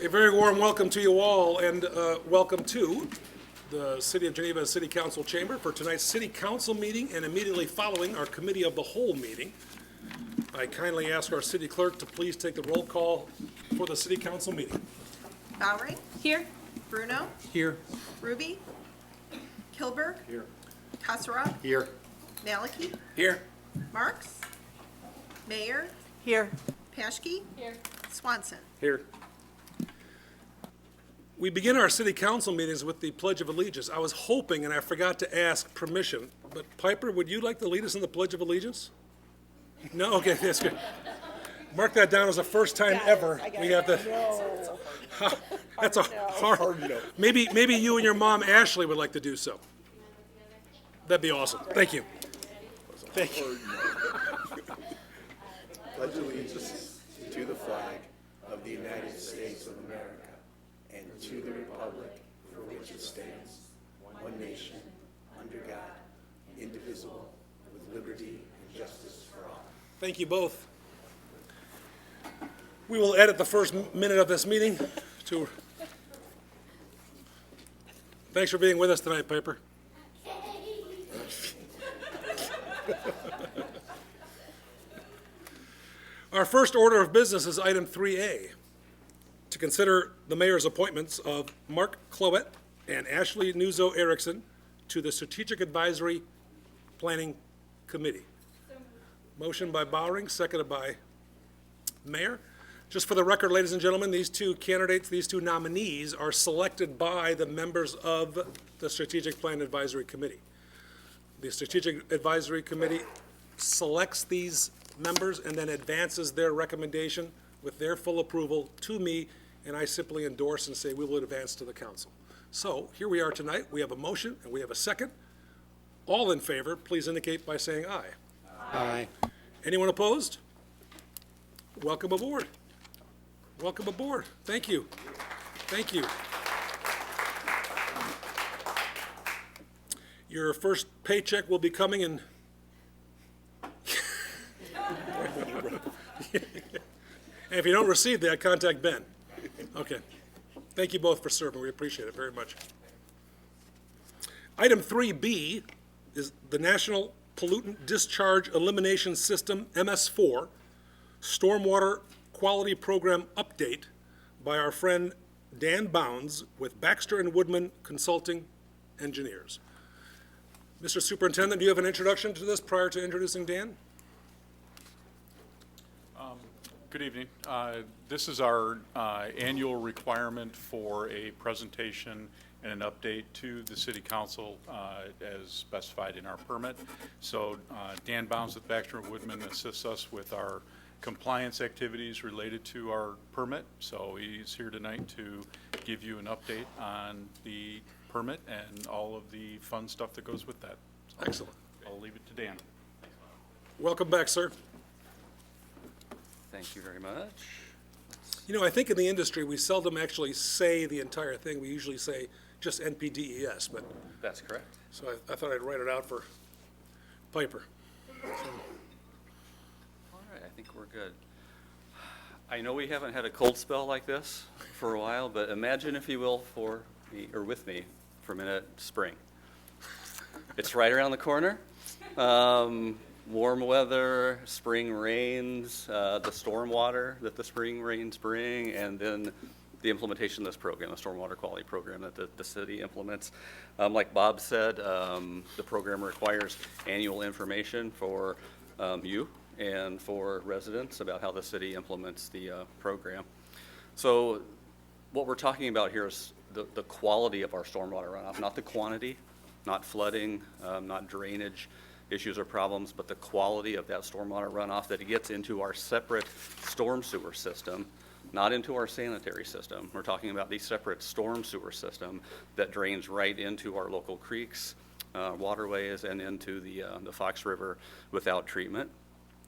A very warm welcome to you all, and welcome to the City of Geneva City Council Chamber for tonight's City Council meeting and immediately following our Committee of the Whole meeting. I kindly ask our City Clerk to please take the roll call for the City Council meeting. Bowering? Here. Bruno? Here. Ruby? Kilberg? Here. Kasserov? Here. Maliki? Here. Marks? Mayor? Here. Paschke? Here. Swanson? Here. We begin our city council meetings with the Pledge of Allegiance. I was hoping, and I forgot to ask permission, but Piper, would you like to lead us in the Pledge of Allegiance? No? Okay, that's good. Mark that down as the first time ever. We have to. That's a hard no. Maybe you and your mom, Ashley, would like to do so. That'd be awesome. Thank you. Thank you. Pledge allegiance to the flag of the United States of America and to the republic for which it stands, one nation, under God, indivisible, with liberty and justice for all. Thank you both. We will edit the first minute of this meeting to. Thanks for being with us tonight, Piper. Our first order of business is item 3A, to consider the mayor's appointments of Mark Clowett and Ashley Nuzzo Erickson to the Strategic Advisory Planning Committee. Motion by Bowering, seconded by Mayor. Just for the record, ladies and gentlemen, these two candidates, these two nominees are selected by the members of the Strategic Plan Advisory Committee. The Strategic Advisory Committee selects these members and then advances their recommendation with their full approval to me, and I simply endorse and say we will advance to the council. So here we are tonight. We have a motion and we have a second. All in favor, please indicate by saying aye. Aye. Anyone opposed? Welcome aboard. Welcome aboard. Thank you. Thank you. Your first paycheck will be coming in. And if you don't receive that, contact Ben. Okay. Thank you both for serving. We appreciate it very much. Item 3B is the National Pollutant Discharge Elimination System, MS4, Stormwater Quality Program Update by our friend Dan Bounds with Baxter and Woodman Consulting Engineers. Mr. Superintendent, do you have an introduction to this prior to introducing Dan? Good evening. This is our annual requirement for a presentation and an update to the City Council as specified in our permit. So Dan Bounds with Baxter & Woodman assists us with our compliance activities related to our permit. So he's here tonight to give you an update on the permit and all of the fun stuff that goes with that. So Excellent. I'll leave it to Dan. Welcome back, sir. Thank you very much. You know, I think in the industry, we seldom actually say the entire thing. We usually say just NPDES, but, That's correct. so I thought I'd write it out for Piper. All right, I think we're good. I know we haven't had a cold spell like this for a while, but imagine, if you will, for me, or with me, for a minute, spring. It's right around the corner. Warm weather, spring rains, the storm water that the spring rains bring, and then the implementation of this program, the stormwater quality program that the city implements. Like Bob said, the program requires annual information for you and for residents about how the city implements the program. So what we're talking about here is the quality of our stormwater runoff, not the quantity, not flooding, not drainage issues or problems, but the quality of that stormwater runoff that it gets into our separate storm sewer system, not into our sanitary system. We're talking about the separate storm sewer system that drains right into our local creeks, waterways, and into the Fox River without treatment.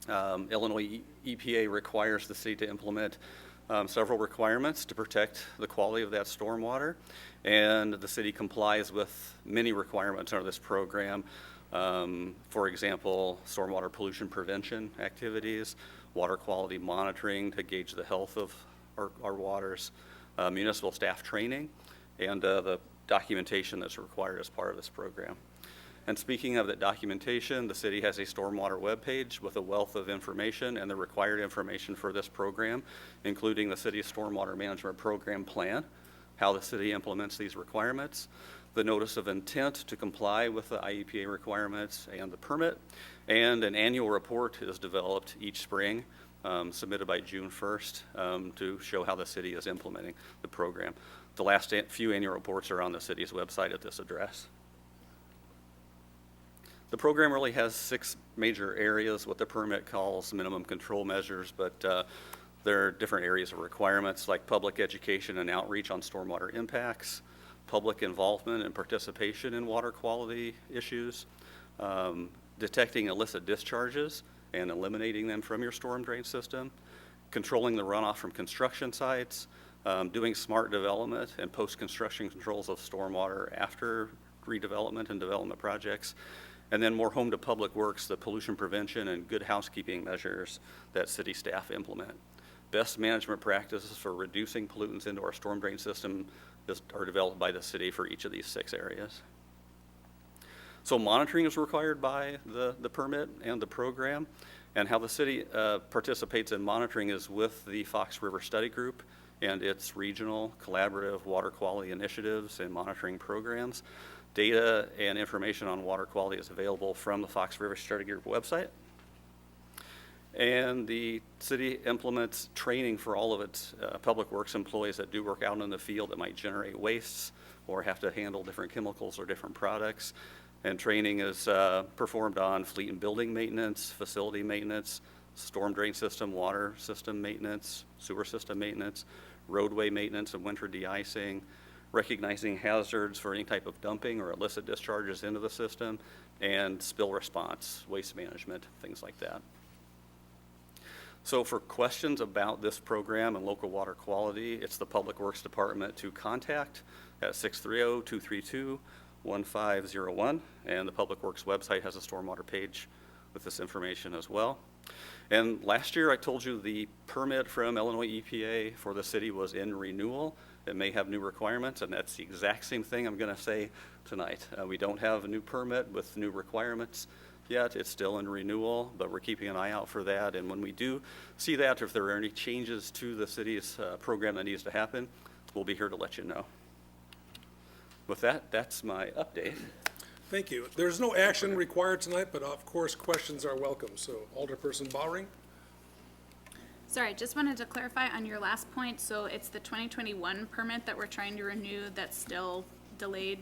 Illinois EPA requires the city to implement several requirements to protect the quality of that stormwater, and the city complies with many requirements under this program. For example, stormwater pollution prevention activities, water quality monitoring to gauge the health of our waters, municipal staff training, and the documentation that's required as part of this program. And speaking of that documentation, the city has a stormwater webpage with a wealth of information and the required information for this program, including the city's stormwater management program plan, how the city implements these requirements, the notice of intent to comply with the IEPA requirements and the permit, and an annual report is developed each spring, submitted by June 1st, to show how the city is implementing the program. The last few annual reports are on the city's website at this address. The program really has 6 major areas, what the permit calls minimum control measures, but there are different areas of requirements like public education and outreach on stormwater impacts, public involvement and participation in water quality issues, detecting illicit discharges and eliminating them from your storm drain system, controlling the runoff from construction sites, doing smart development and post-construction controls of stormwater after redevelopment and development projects, and then more home to public works, the pollution prevention and good housekeeping measures that city staff implement. Best management practices for reducing pollutants into our storm drain system are developed by the city for each of these 6 areas. So monitoring is required by the permit and the program, and how the city participates in monitoring is with the Fox River Study Group and its regional collaborative water quality initiatives and monitoring programs. Data and information on water quality is available from the Fox River Study Group website. And the city implements training for all of its public works employees that do work out in the field that might generate wastes or have to handle different chemicals or different products. And training is performed on fleet and building maintenance, facility maintenance, storm drain system, water system maintenance, sewer system maintenance, roadway maintenance and winter de-icing, recognizing hazards for any type of dumping or illicit discharges into the system, and spill response, waste management, things like that. So for questions about this program and local water quality, it's the Public Works Department to contact at 630-232-1501, and the Public Works website has a stormwater page with this information as well. And last year I told you the permit from Illinois EPA for the city was in renewal. It may have new requirements, and that's the exact same thing I'm going to say tonight. We don't have a new permit with new requirements yet. It's still in renewal, but we're keeping an eye out for that. And when we do see that, or if there are any changes to the city's program that needs to happen, we'll be here to let you know. With that, that's my update. Thank you. There's no action required tonight, but of course, questions are welcome. So Alderperson Bowring? Sorry, just wanted to clarify on your last point. So it's the 2021 permit that we're trying to renew that's still delayed?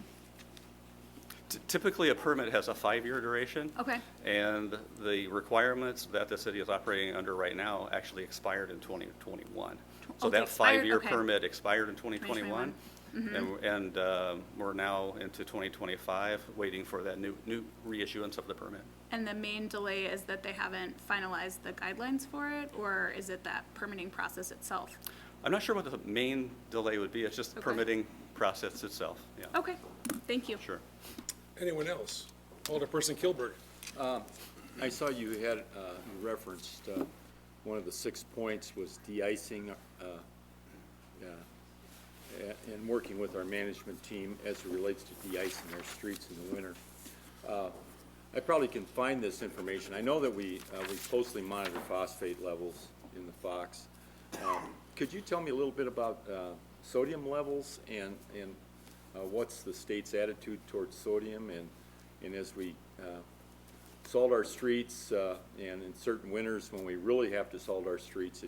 Typically, a permit has a 5-year duration. Okay. And the requirements that the city is operating under right now actually expired in 2021. So Okay, that expired, 5-year okay. permit expired in 2021. 2021. And we're now into 2025, waiting for that new reissuance of the permit. And the main delay is that they haven't finalized the guidelines for it, or is it that permitting process itself? I'm not sure what the main delay would be. It's just the Okay. permitting process itself. Yeah. Okay, thank you. Sure. Anyone else? Alderperson Kilberg? I saw you had, you referenced, one of the 6 points was de-icing, and working with our management team as it relates to de-icing our streets in the winter. I probably can find this information. I know that we closely monitor phosphate levels in the Fox. Could you tell me a little bit about sodium levels and what's the state's attitude towards sodium, and as we salt our streets, and in certain winters when we really have to salt our streets,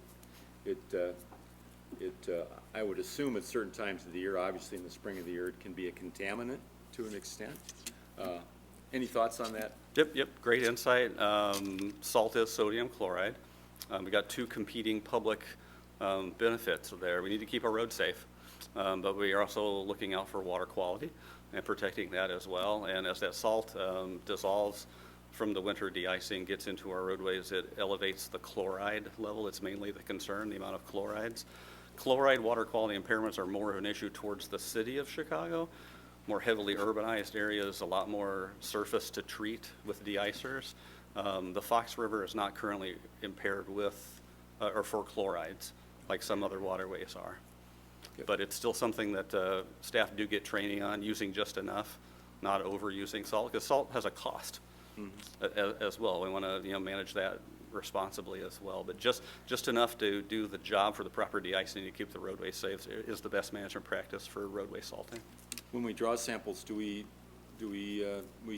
I would assume at certain times of the year, obviously in the spring of the year, it can be a contaminant to an extent. Any thoughts on that? Yep, great insight. Salt is sodium chloride. We got 2 competing public benefits there. We need to keep our roads safe, but we are also looking out for water quality and protecting that as well. And as that salt dissolves from the winter de-icing, gets into our roadways, it elevates the chloride level. It's mainly the concern, the amount of chlorides. Chloride water quality impairments are more of an issue towards the city of Chicago. More heavily urbanized areas, a lot more surface to treat with de-icers. The Fox River is not currently impaired with or for chlorides like some other waterways are. But it's still something that staff do get training on, using just enough, not overusing salt, because salt has a cost as well. We want to, manage that responsibly as well. But just enough to do the job for the proper de-icing to keep the roadway safe is the best management practice for roadway salting. When we draw samples, do we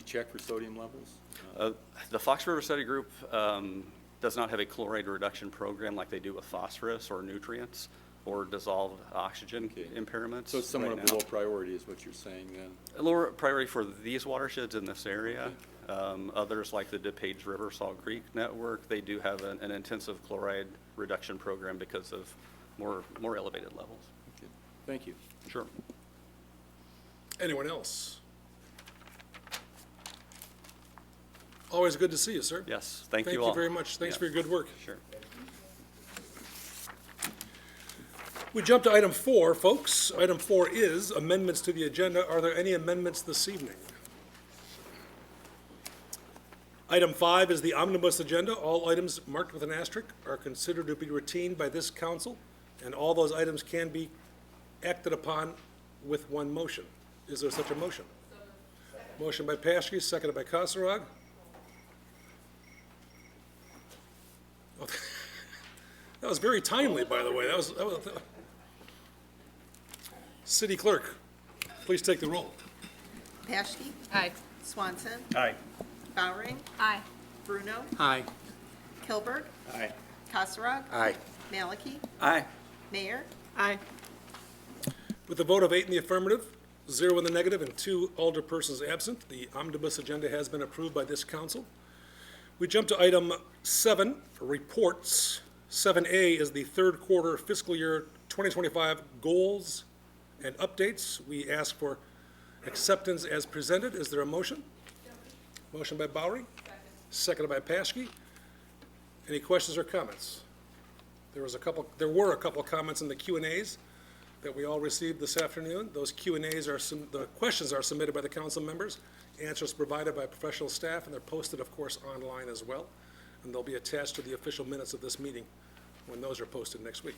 check for sodium levels? The Fox River Study Group does not have a chloride reduction program like they do with phosphorus or nutrients or dissolved oxygen impairments. So it's somewhat right of a now. low priority is what you're saying then? A lower priority for these watersheds in this area. Others like the DePage River Salt Creek Network, they do have an intensive chloride reduction program because of more elevated levels. Okay. Thank you. Sure. Anyone else? Always good to see you, sir. Yes, thank Thank you you all. very much. Thanks Yes. for your good work. Sure. We jump to item 4, folks. Item 4 is amendments to the agenda. Are there any amendments this evening? Item 5 is the omnibus agenda. All items marked with an asterisk are considered to be routine by this council, and all those items can be acted upon with one motion. Is there such a motion? Motion by Paschke, seconded by Kasserag. That was very timely, by the way. That was City Clerk, please take the roll. Paschke? Aye. Swanson? Aye. Bowering? Aye. Bruno? Aye. Kilberg? Aye. Kasserag? Aye. Maliki? Aye. Mayor? Aye. With a vote of 8 in the affirmative, 0 in the negative, and 2 alderpersons absent, the omnibus agenda has been approved by this council. We jump to item 7, reports. 7A is the third quarter fiscal year 2025 goals and updates. We ask for acceptance as presented. Is there a motion? Motion by Bowering, seconded by Paschke. Any questions or comments? There were a couple comments in the Q&As that we all received this afternoon. Those Q&As the questions are submitted by the council members, answers provided by professional staff, and they're posted, of course, online as well. And they'll be attached to the official minutes of this meeting when those are posted next week.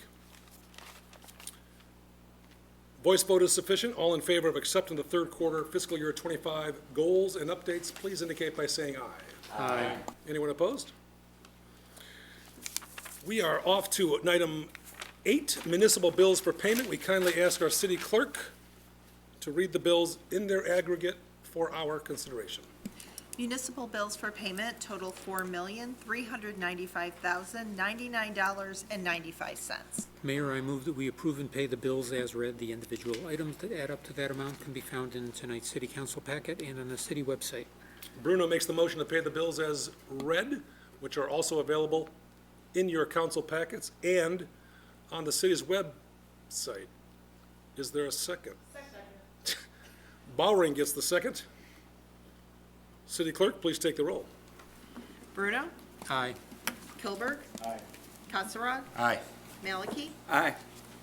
Voice vote is sufficient. All in favor of accepting the third quarter fiscal year 25 goals and updates, please indicate by saying aye. Aye. Anyone opposed? We are off to item 8, municipal bills for payment. We kindly ask our city clerk to read the bills in their aggregate for our consideration. Municipal bills for payment total $4,395,099.95. Mayor, I move that we approve and pay the bills as read. The individual items that add up to that amount can be found in tonight's city council packet and on the city website. Bruno makes the motion to pay the bills as read, which are also available in your council packets and on the city's website. Is there a second? Second. Bowering gets the second. City Clerk, please take the roll. Bruno? Aye. Kilberg? Aye. Kasserag? Aye. Maliki? Aye.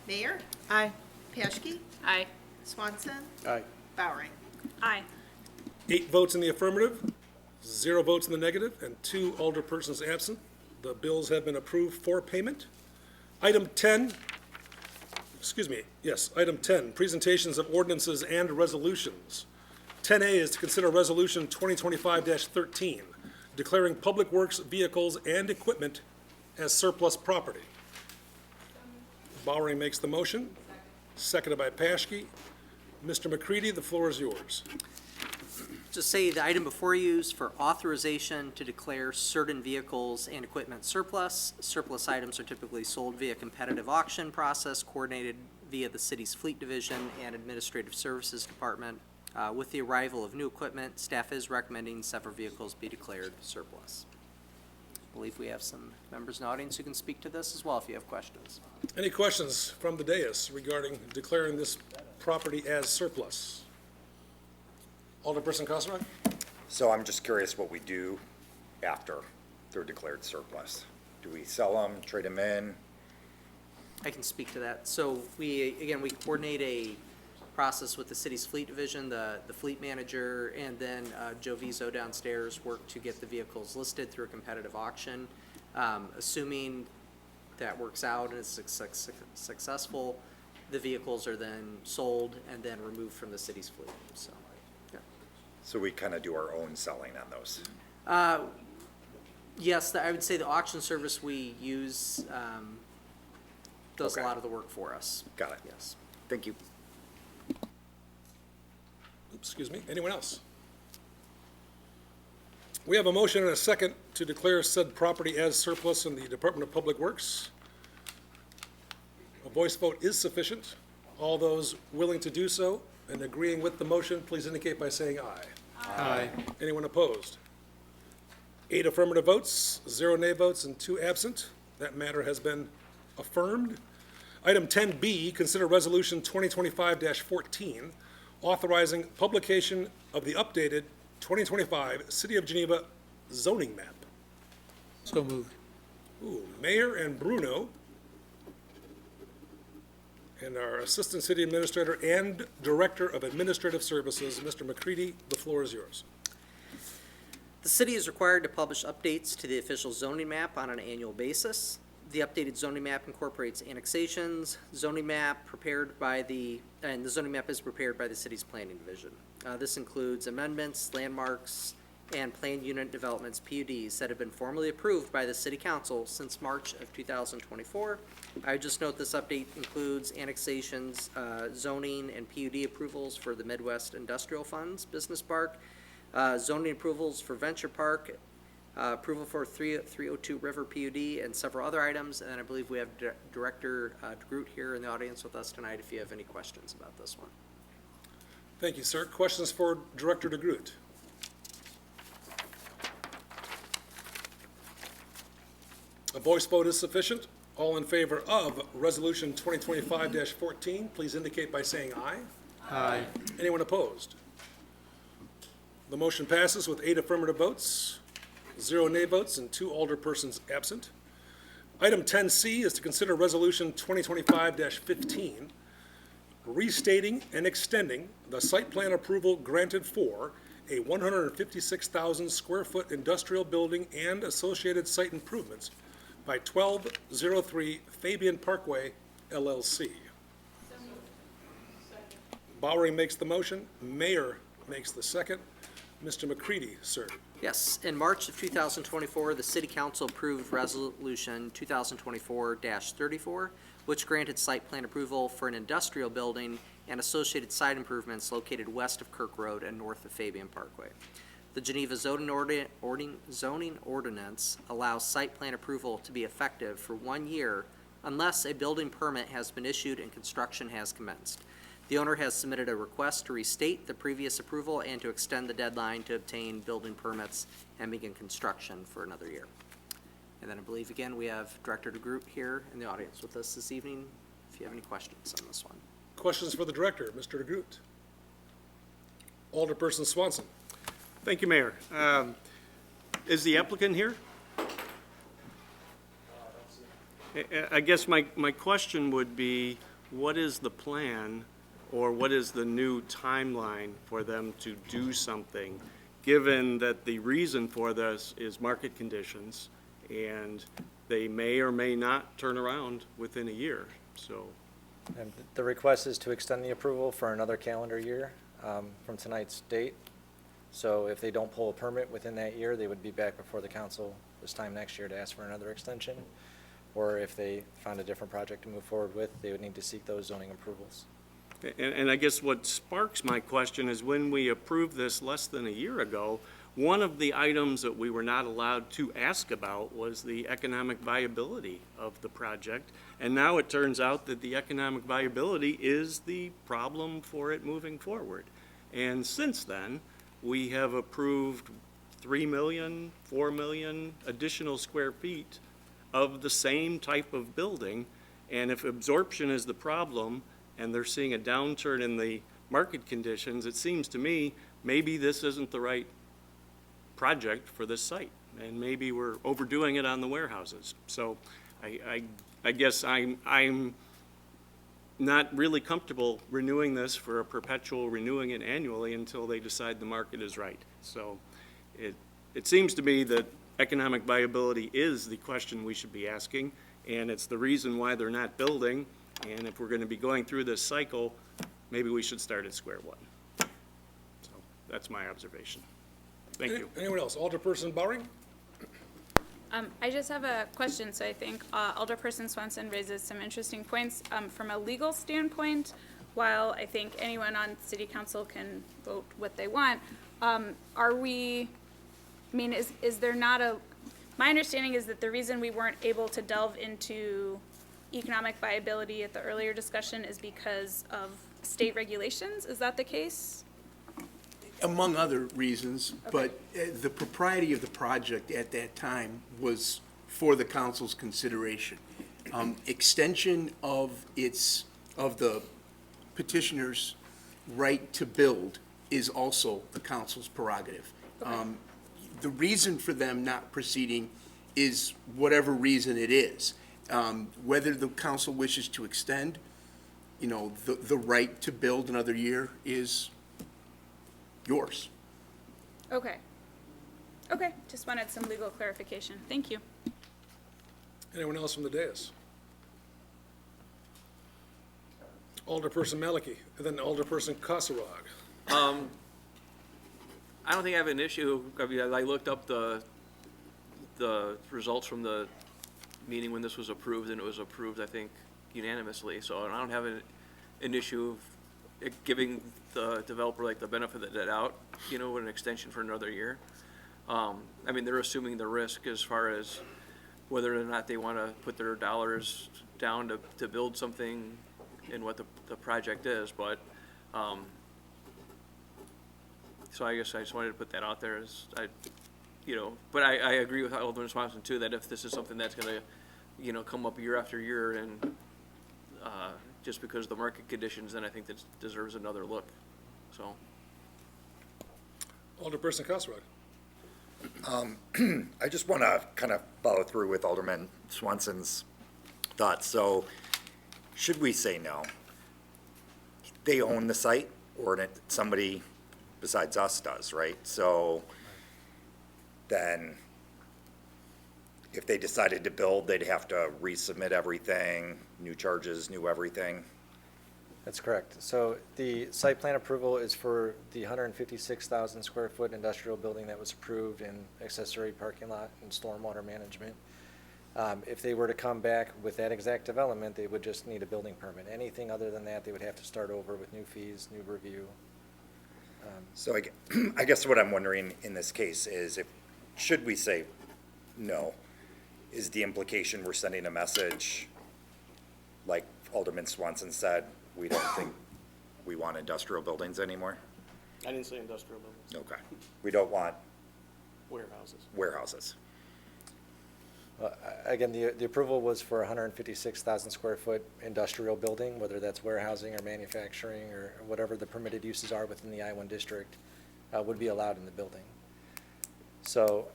Mayor? Aye. Paschke? Aye. Swanson? Aye. Bowering? Aye. 8 votes in the affirmative, 0 votes in the negative, and 2 alderpersons absent. The bills have been approved for payment. Item 10, item 10, presentations of ordinances and resolutions. 10A is to consider Resolution 2025-13, declaring public works vehicles and equipment as surplus property. Bowering makes the motion, seconded by Paschke. Mr. McCready, the floor is yours. Just say the item before you is for authorization to declare certain vehicles and equipment surplus. Surplus items are typically sold via competitive auction process coordinated via the city's fleet division and administrative services department. With the arrival of new equipment, staff is recommending several vehicles be declared surplus. I believe we have some members in the audience who can speak to this as well if you have questions. Any questions from the dais regarding declaring this property as surplus? Alderperson Kasserag? So I'm just curious what we do after they're declared surplus. Do we sell them, trade them in? I can speak to that. So we coordinate a process with the city's fleet division, the fleet manager, and then Joe Vizo downstairs work to get the vehicles listed through a competitive auction. Assuming that works out and is successful, the vehicles are then sold and then removed from the city's fleet, so, yeah. So we kind of do our own selling on those. Yes, I would say the auction service we use does a Okay. lot of the work for us. Got it. Yes. Thank you. Excuse me, anyone else? We have a motion and a second to declare said property as surplus in the Department of Public Works. A voice vote is sufficient. All those willing to do so and agreeing with the motion, please indicate by saying aye. Aye. Anyone opposed? 8 affirmative votes, 0 nay votes, and 2 absent. That matter has been affirmed. Item 10B, consider Resolution 2025-14, authorizing publication of the updated 2025 City of Geneva zoning map. So moved. Ooh, Mayor and Bruno, and our Assistant City Administrator and Director of Administrative Services, Mr. McCready, the floor is yours. The city is required to publish updates to the official zoning map on an annual basis. The updated zoning map incorporates annexations, zoning map and the zoning map is prepared by the city's planning division. This includes amendments, landmarks, and planned unit developments, PUDs, that have been formally approved by the city council since March of 2024. I would just note this update includes annexations, zoning, and PUD approvals for the Midwest Industrial Funds Business Park, zoning approvals for Venture Park, approval for 302 River PUD, and several other items. And then I believe we have Director DeGroot here in the audience with us tonight if you have any questions about this one. Thank you, sir. Questions for Director DeGroot? A voice vote is sufficient. All in favor of Resolution 2025-14, please indicate by saying aye. Aye. Anyone opposed? The motion passes with 8 affirmative votes, 0 nay votes, and 2 alderpersons absent. Item 10C is to consider Resolution 2025-15, restating and extending the site plan approval granted for a 156,000 square foot industrial building and associated site improvements by 1203 Fabian Parkway LLC. Bowery makes the motion, Mayor makes the second. Mr. McCready, sir. Yes, in March of 2024, the City Council approved Resolution 2024-34, which granted site plan approval for an industrial building and associated site improvements located west of Kirk Road and north of Fabian Parkway. The Geneva zoning ordinance allows site plan approval to be effective for 1 year unless a building permit has been issued and construction has commenced. The owner has submitted a request to restate the previous approval and to extend the deadline to obtain building permits and begin construction for another year. And then I believe, again, we have Director DeGroot here in the audience with us this evening, if you have any questions on this one. Questions for the Director, Mr. DeGroot. Alderperson Swanson. Thank you, Mayor. Is the applicant here? I guess my question would be, what is the plan or what is the new timeline for them to do something, given that the reason for this is market conditions and they may or may not turn around within a year, so. And the request is to extend the approval for another calendar year from tonight's date. So if they don't pull a permit within that year, they would be back before the council this time next year to ask for another extension. Or if they found a different project to move forward with, they would need to seek those zoning approvals. And I guess what sparks my question is when we approved this less than a year ago, one of the items that we were not allowed to ask about was the economic viability of the project. And now it turns out that the economic viability is the problem for it moving forward. And since then, we have approved 3 million, 4 million additional square feet of the same type of building. And if absorption is the problem, and they're seeing a downturn in the market conditions, it seems to me maybe this isn't the right project for this site. And maybe we're overdoing it on the warehouses. So I guess I'm not really comfortable renewing this for a perpetual, renewing it annually until they decide the market is right. So it seems to me that economic viability is the question we should be asking, and it's the reason why they're not building. And if we're gonna be going through this cycle, maybe we should start at square one. So that's my observation. Thank you. Anyone else? Alderperson Bowring? I just have a question. So I think Alderperson Swenson raises some interesting points. From a legal standpoint, while I think anyone on city council can vote what they want, are we, I mean, is there not a, my understanding is that the reason we weren't able to delve into economic viability at the earlier discussion is because of state regulations. Is that the case? Among other reasons, but the propriety of the project at that time was for the council's consideration. Extension of the petitioner's right to build is also the council's prerogative. The reason for them not proceeding is whatever reason it is. Whether the council wishes to extend, the right to build another year is yours. Okay. Okay, just wanted some legal clarification. Thank you. Anyone else from the dais? Alderperson Malicki, and then Alderperson Kasserag. I don't think I have an issue. I mean, I looked up the results from the meeting when this was approved, and it was approved, I think, unanimously. So I don't have an issue of giving the developer like the benefit of the doubt, with an extension for another year. I mean, they're assuming the risk as far as whether or not they want to put their dollars down to build something and what the project is, but, so I guess I just wanted to put that out there as but I agree with Alderman Swanson too, that if this is something that's gonna, come up year after year and, just because of the market conditions, then I think that deserves another look, so. Alderperson Kasserag. I just want to kind of follow through with Alderman Swanson's thoughts. So should we say no? They own the site, or somebody besides us does, right? So then if they decided to build, they'd have to resubmit everything, new charges, new everything. That's correct. So the site plan approval is for the 156,000 square foot industrial building that was approved in accessory parking lot and stormwater management. If they were to come back with that exact development, they would just need a building permit. Anything other than that, they would have to start over with new fees, new review. So I guess what I'm wondering in this case is should we say no? Is the implication we're sending a message, like Alderman Swanson said, we don't think we want industrial buildings anymore? I didn't say industrial buildings, Okay. We don't want warehouses. warehouses. Again, the approval was for 156,000 square foot industrial building, whether that's warehousing or manufacturing or whatever the permitted uses are within the I-1 district, would be allowed in the building. So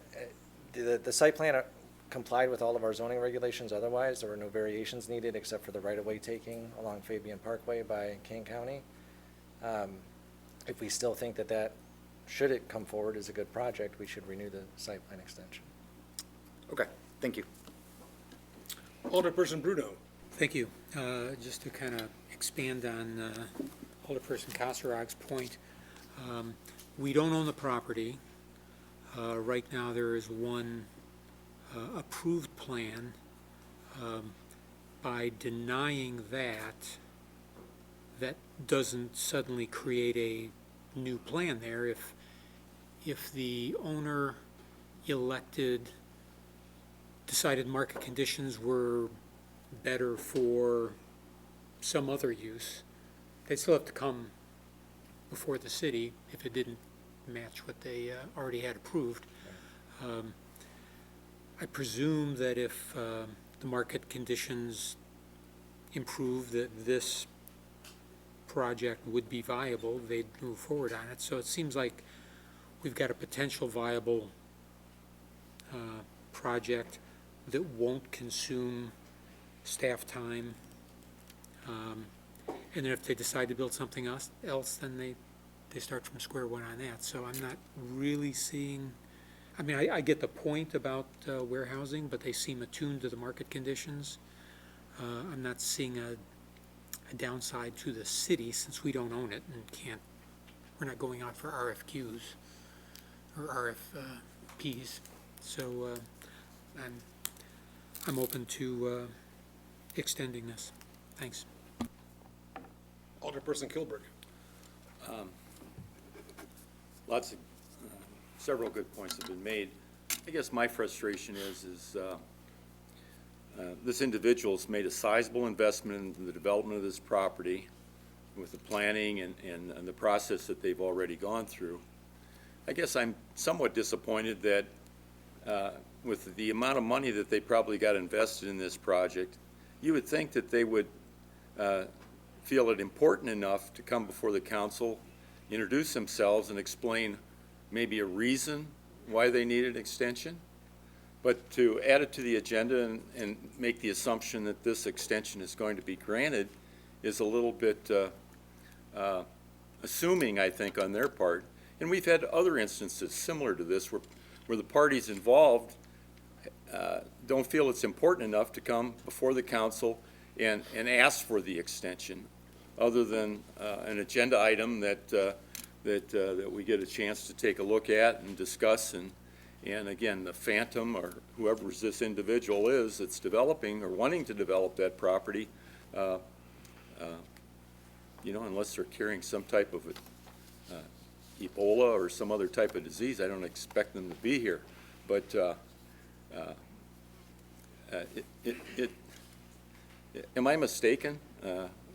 the site plan complied with all of our zoning regulations otherwise. There were no variations needed except for the right-of-way taking along Fabian Parkway by Kane County. If we still think that should it come forward as a good project, we should renew the site plan extension. Okay, thank you. Alderperson Bruno. Thank you. Just to kind of expand on Alderperson Kasserag's point, we don't own the property. Right now, there is one approved plan. By denying that doesn't suddenly create a new plan there. If the owner decided market conditions were better for some other use, they'd still have to come before the city if it didn't match what they already had approved. I presume that if the market conditions improve, that this project would be viable, they'd move forward on it. So it seems like we've got a potential viable project that won't consume staff time. And then if they decide to build something else, then they start from square one on that. So I'm not really seeing, I mean, I get the point about warehousing, but they seem attuned to the market conditions. I'm not seeing a downside to the city since we don't own it and we're not going out for RFQs or RFPs. So I'm open to extending this. Thanks. Alderperson Kilberg. Several good points have been made. I guess my frustration is this individual's made a sizable investment in the development of this property with the planning and the process that they've already gone through. I guess I'm somewhat disappointed that with the amount of money that they probably got invested in this project, you would think that they would feel it important enough to come before the council, introduce themselves, and explain maybe a reason why they need an extension. But to add it to the agenda and make the assumption that this extension is going to be granted is a little bit assuming, I think, on their part. And we've had other instances similar to this where the parties involved don't feel it's important enough to come before the council and ask for the extension, other than an agenda item that we get a chance to take a look at and discuss. And again, the phantom or whoever this individual is that's developing or wanting to develop that property, unless they're carrying some type of Ebola or some other type of disease, I don't expect them to be here. But am I mistaken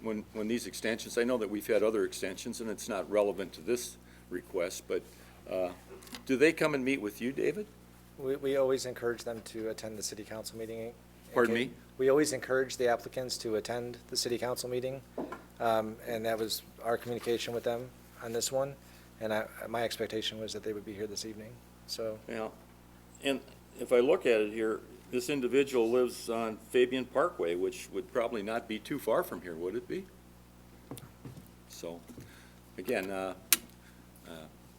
when these extensions, I know that we've had other extensions and it's not relevant to this request, but do they come and meet with you, David? We always encourage them to attend the city council meeting. Pardon me? We always encourage the applicants to attend the city council meeting, and that was our communication with them on this one. And my expectation was that they would be here this evening, so. Yeah, and if I look at it here, this individual lives on Fabian Parkway, which would probably not be too far from here, would it be? So, again,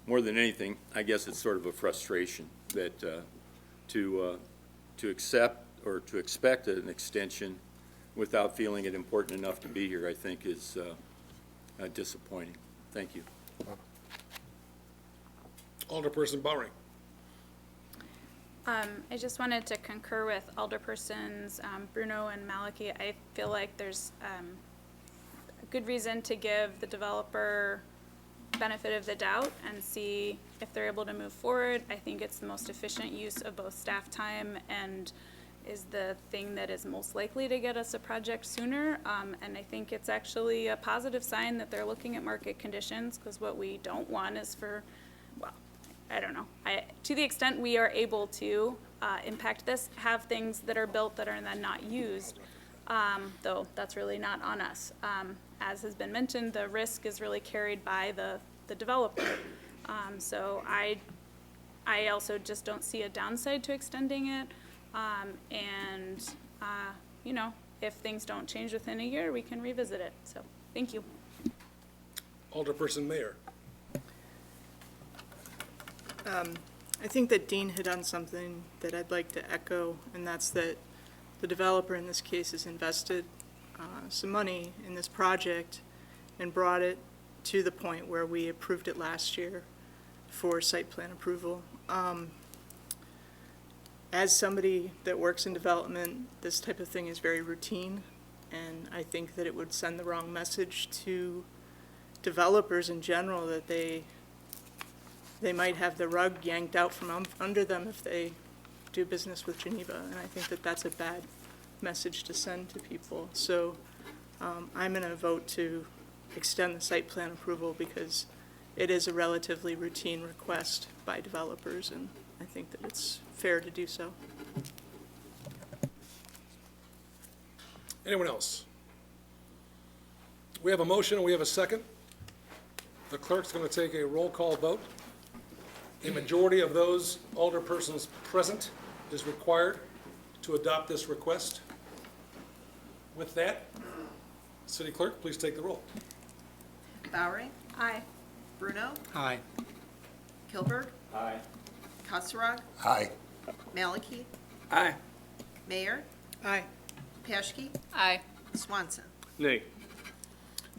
more than anything, I guess it's sort of a frustration that to accept or to expect an extension without feeling it important enough to be here, I think is disappointing. Thank you. Alderperson Bowring. I just wanted to concur with Alderpersons Bruno and Maliki. I feel like there's a good reason to give the developer benefit of the doubt and see if they're able to move forward. I think it's the most efficient use of both staff time and is the thing that is most likely to get us a project sooner. And I think it's actually a positive sign that they're looking at market conditions, because what we don't want is for, well, I don't know. To the extent we are able to impact this, have things that are built that are then not used, though that's really not on us. As has been mentioned, the risk is really carried by the developer. So I also just don't see a downside to extending it. If things don't change within a year, we can revisit it. So, thank you. Alderperson Mayer. I think that Dean hit on something that I'd like to echo, and that's that the developer in this case has invested some money in this project and brought it to the point where we approved it last year for site plan approval. As somebody that works in development, this type of thing is very routine, and I think that it would send the wrong message to developers in general that they might have the rug yanked out from under them if they do business with Geneva, and I think that that's a bad message to send to people. So I'm going to vote to extend the site plan approval because it is a relatively routine request by developers, and I think that it's fair to do so. Anyone else? We have a motion and we have a second. The clerk's going to take a roll call vote. A majority of those alderpersons present is required to adopt this request. With that, City Clerk, please take the roll. Bowering, Aye. Bruno, Aye. Kilberg, Aye. Kasserag, Aye. Maliki, Aye. Mayor, Aye. Paschke, Aye. Swanson. Nay.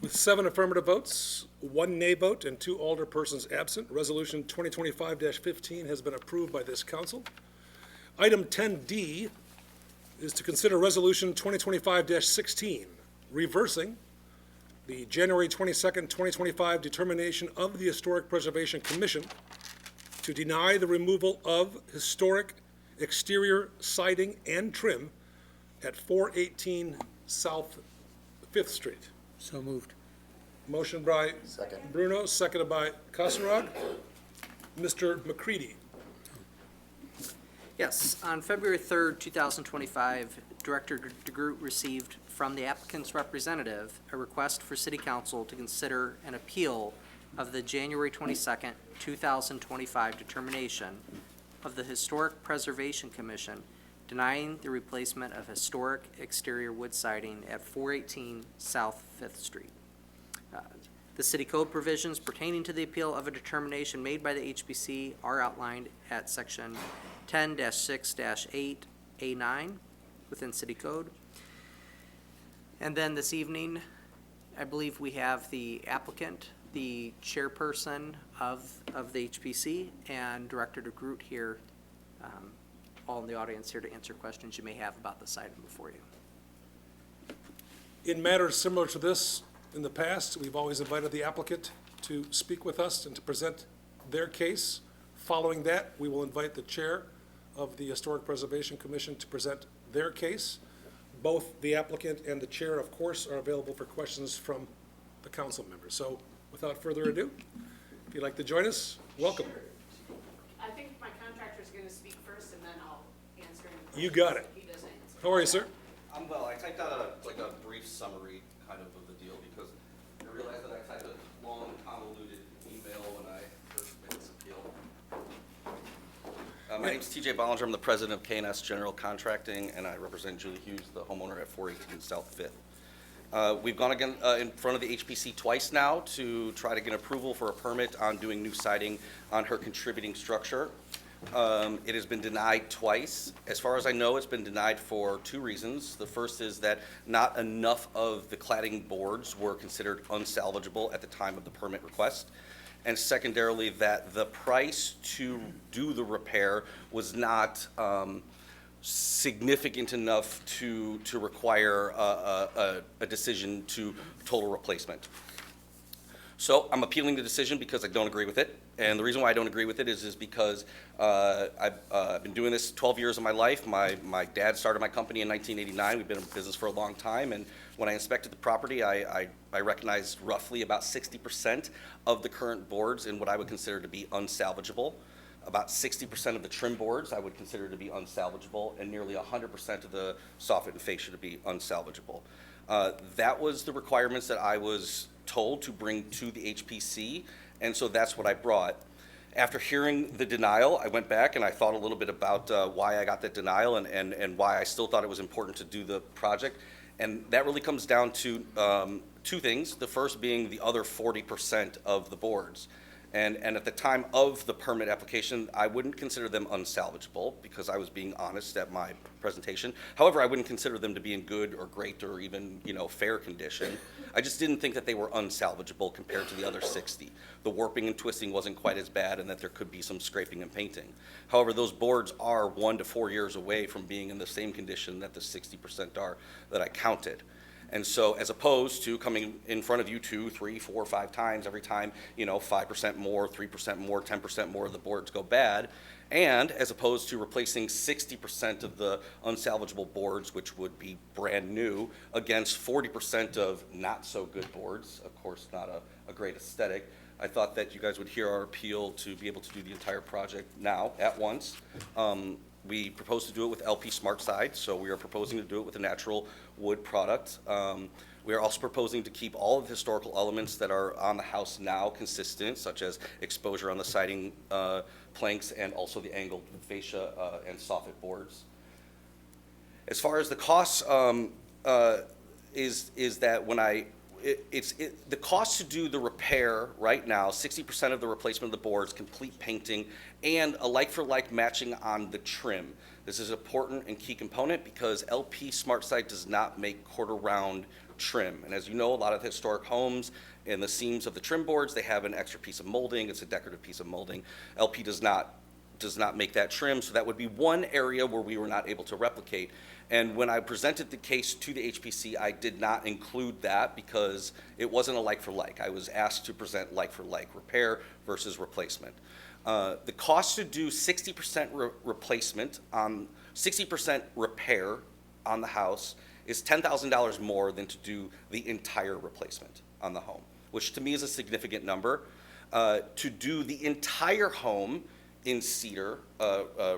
With 7 affirmative votes, 1 nay vote, and 2 alderpersons absent, Resolution 2025-15 has been approved by this council. Item 10D is to consider Resolution 2025-16, reversing the January 22nd, 2025 determination of the Historic Preservation Commission to deny the removal of historic exterior siding and trim at 418 South Fifth Street. So moved. Motion by Second. Bruno, seconded by Kasserag. Mr. McCready. Yes, on February 3rd, 2025, Director DeGroot received from the applicant's representative a request for City Council to consider an appeal of the January 22nd, 2025 determination of the Historic Preservation Commission denying the replacement of historic exterior wood siding at 418 South Fifth Street. The city code provisions pertaining to the appeal of a determination made by the HPC are outlined at section 10-6-8A9 within city code. And then this evening, I believe we have the applicant, the chairperson of the HPC, and Director DeGroot here, all in the audience here to answer questions you may have about this item before you. In matters similar to this, in the past, we've always invited the applicant to speak with us and to present their case. Following that, we will invite the chair of the Historic Preservation Commission to present their case. Both the applicant and the chair, of course, are available for questions from the council members. So without further ado, if you'd like to join us, welcome. I think my contractor's gonna speak first and then I'll answer any You questions got it. he doesn't answer. How are you, sir? I'm well. I typed out a brief summary kind of the deal because I realized that I typed a long convoluted email when I first made this appeal. My name's TJ Bollinger. I'm the president of K&S General Contracting, and I represent Julie Hughes, the homeowner at 418 South Fifth. We've gone again in front of the HPC twice now to try to get approval for a permit on doing new siding on her contributing structure. It has been denied twice. As far as I know, it's been denied for 2 reasons. The first is that not enough of the cladding boards were considered unsalvageable at the time of the permit request. And secondarily, that the price to do the repair was not significant enough to require a decision to total replacement. So I'm appealing the decision because I don't agree with it. And the reason why I don't agree with it is because I've been doing this 12 years of my life. My dad started my company in 1989. We've been in business for a long time. And when I inspected the property, I recognized roughly about 60% of the current boards in what I would consider to be unsalvageable. About 60% of the trim boards I would consider to be unsalvageable, and nearly 100% of the soffit and fascia to be unsalvageable. That was the requirements that I was told to bring to the HPC, and so that's what I brought. After hearing the denial, I went back and I thought a little bit about why I got that denial and why I still thought it was important to do the project. And that really comes down to 2 things. The first being the other 40% of the boards. And at the time of the permit application, I wouldn't consider them unsalvageable because I was being honest at my presentation. However, I wouldn't consider them to be in good or great or even, fair condition. I just didn't think that they were unsalvageable compared to the other 60. The warping and twisting wasn't quite as bad and that there could be some scraping and painting. However, those boards are 1 to 4 years away from being in the same condition that the 60% are that I counted. And so as opposed to coming in front of you 2, 3, 4, 5 times every time, 5% more, 3% more, 10% more of the boards go bad, and as opposed to replacing 60% of the unsalvageable boards, which would be brand new, against 40% of not so good boards, of course not a great aesthetic, I thought that you guys would hear our appeal to be able to do the entire project now, at once. We propose to do it with LP Smart Side, so we are proposing to do it with a natural wood product. We are also proposing to keep all of the historical elements that are on the house now consistent, such as exposure on the siding planks and also the angled fascia and soffit boards. As far as the costs, is that when the cost to do the repair right now, 60% of the replacement of the boards, complete painting, and a like-for-like matching on the trim. This is an important and key component because LP SmartSide does not make quarter-round trim. And as you know, a lot of historic homes, in the seams of the trim boards, they have an extra piece of molding. It's a decorative piece of molding. LP does not make that trim, so that would be one area where we were not able to replicate. And when I presented the case to the HPC, I did not include that because it wasn't a like-for-like. I was asked to present like-for-like, repair versus replacement. The cost to do 60% replacement on 60% repair on the house is $10,000 more than to do the entire replacement on the home, which to me is a significant number. To do the entire home in cedar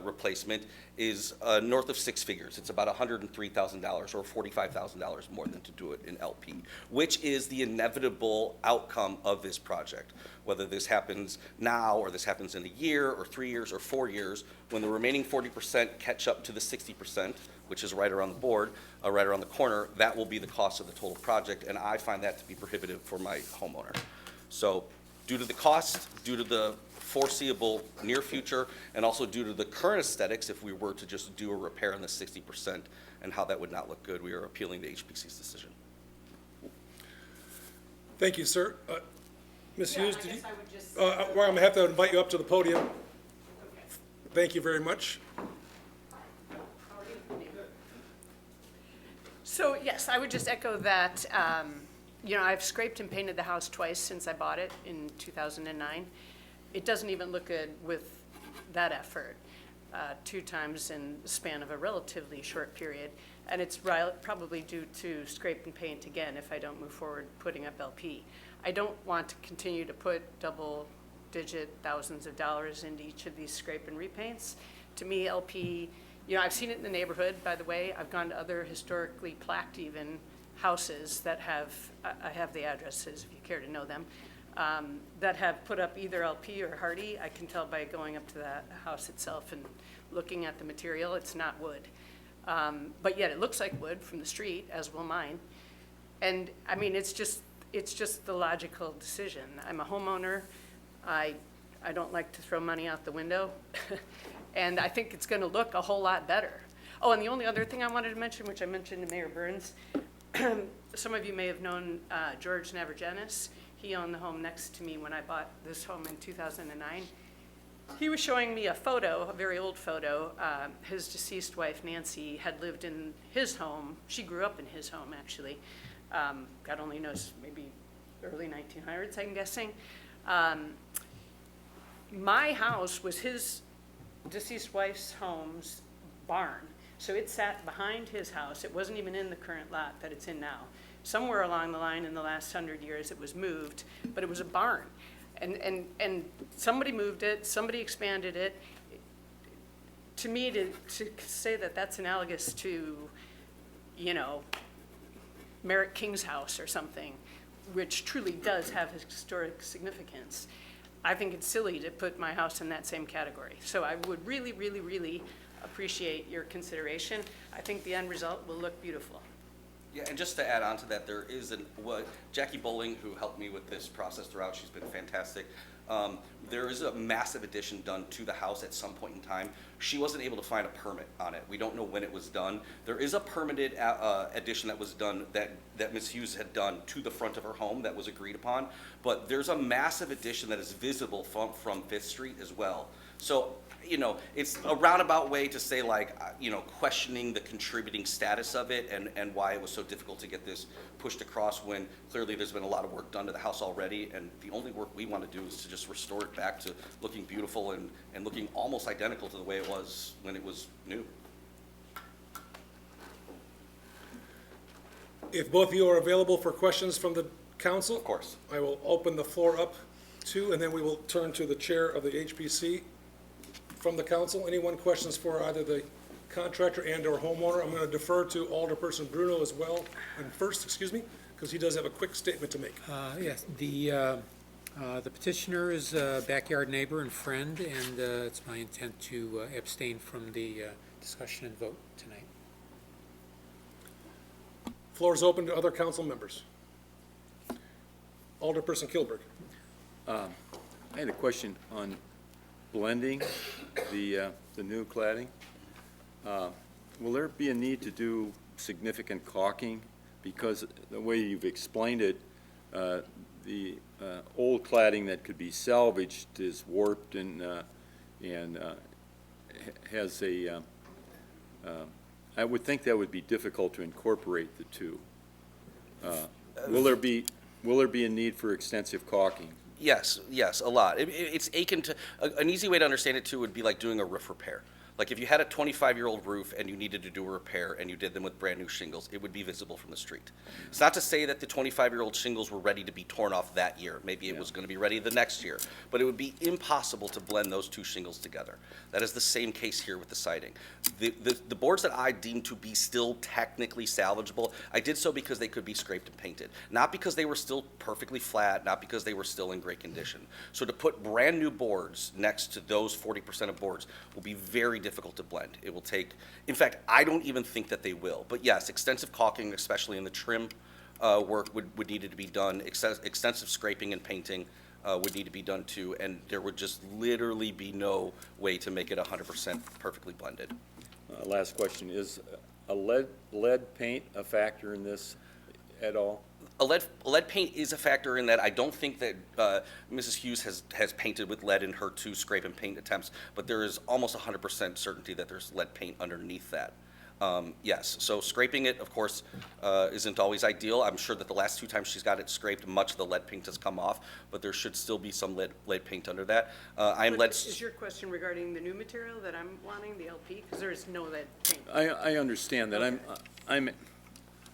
replacement is north of six figures. It's about $103,000 or $45,000 more than to do it in LP, which is the inevitable outcome of this project. Whether this happens now or this happens in a year or 3 years or 4 years, when the remaining 40% catch up to the 60%, which is right around the board, right around the corner, that will be the cost of the total project, and I find that to be prohibitive for my homeowner. So due to the cost, due to the foreseeable near future, and also due to the current aesthetics, if we were to just do a repair on the 60% and how that would not look good, we are appealing the HPC's decision. Thank you, sir. Ms. Yeah, Hughes, I did you? guess I would just. Well, I'm going to have to invite you up to the podium. Okay. Thank you very much. How are you? So, yes, I would just echo that, I've scraped and painted the house twice since I bought it in 2009. It doesn't even look good with that effort, 2 times in the span of a relatively short period. And it's probably due to scrape and paint again if I don't move forward putting up LP. I don't want to continue to put double-digit thousands of dollars into each of these scrape and repaints. To me, LP, I've seen it in the neighborhood, by the way. I've gone to other historically plaqued even houses that have, I have the addresses if you care to know them, that have put up either LP or Hardy. I can tell by going up to the house itself and looking at the material, it's not wood. But yet it looks like wood from the street, as will mine. And I mean, it's just the logical decision. I'm a homeowner. I don't like to throw money out the window. And I think it's gonna look a whole lot better. Oh, and the only other thing I wanted to mention, which I mentioned to Mayor Burns, some of you may have known George Navarjanis. He owned the home next to me when I bought this home in 2009. He was showing me a photo, a very old photo. His deceased wife, Nancy, had lived in his home. She grew up in his home, actually. God only knows, maybe early 1900s, I'm guessing. My house was his deceased wife's home's barn. So it sat behind his house. It wasn't even in the current lot that it's in now. Somewhere along the line in the last 100 years, it was moved, but it was a barn. And somebody moved it, somebody expanded it. To me, to say that that's analogous to, Merritt King's house or something, which truly does have historic significance, I think it's silly to put my house in that same category. So I would really, really, really appreciate your consideration. I think the end result will look beautiful. Yeah, and just to add on to that, there is Jackie Bowling, who helped me with this process throughout, she's been fantastic. There is a massive addition done to the house at some point in time. She wasn't able to find a permit on it. We don't know when it was done. There is a permitted addition that was done that Ms. Hughes had done to the front of her home that was agreed upon, but there's a massive addition that is visible from 5th Street as well. So, it's a roundabout way to say, questioning the contributing status of it and why it was so difficult to get this pushed across when clearly there's been a lot of work done to the house already, and the only work we want to do is to just restore it back to looking beautiful and looking almost identical to the way it was when it was new. If both of you are available for questions from the council? Of course. I will open the floor up to, and then we will turn to the chair of the HPC. From the council, anyone questions for either the contractor and or homeowner? I'm going to defer to Alderperson Bruno as well, and first, because he does have a quick statement to make. Yes, the petitioner is a backyard neighbor and friend, and it's my intent to abstain from the discussion and vote tonight. Floor is open to other council members. Alderperson Kilburg. I had a question on blending the new cladding. Will there be a need to do significant caulking? Because the way you've explained it, the old cladding that could be salvaged is warped and has a, I would think that would be difficult to incorporate the two. Will there be a need for extensive caulking? Yes, yes, a lot. It's akin to, an easy way to understand it too would be like doing a roof repair. Like if you had a 25-year-old roof and you needed to do a repair and you did them with brand new shingles, it would be visible from the street. It's not to say that the 25-year-old shingles were ready to be torn off that year. Maybe it was going to be ready the next year. But it would be impossible to blend those two shingles together. That is the same case here with the siding. The boards that I deem to be still technically salvageable, I did so because they could be scraped and painted. Not because they were still perfectly flat, not because they were still in great condition. So to put brand new boards next to those 40% of boards will be very difficult to blend. It will take, in fact, I don't even think that they will. But yes, extensive caulking, especially in the trim work, would need to be done. Extensive scraping and painting would need to be done too, and there would just literally be no way to make it 100% perfectly blended. Last question, is a lead paint a factor in this at all? A lead paint is a factor in that. I don't think that Mrs. Hughes has painted with lead in her two scrape and paint attempts, but there is almost 100% certainty that there's lead paint underneath that. Yes, so scraping it, of course, isn't always ideal. I'm sure that the last two times she's got it scraped, much of the lead paint has come off, but there should still be some lead paint under that. Is your question regarding the new material that I'm wanting, the LP? Because there is no lead paint. I understand that. Okay.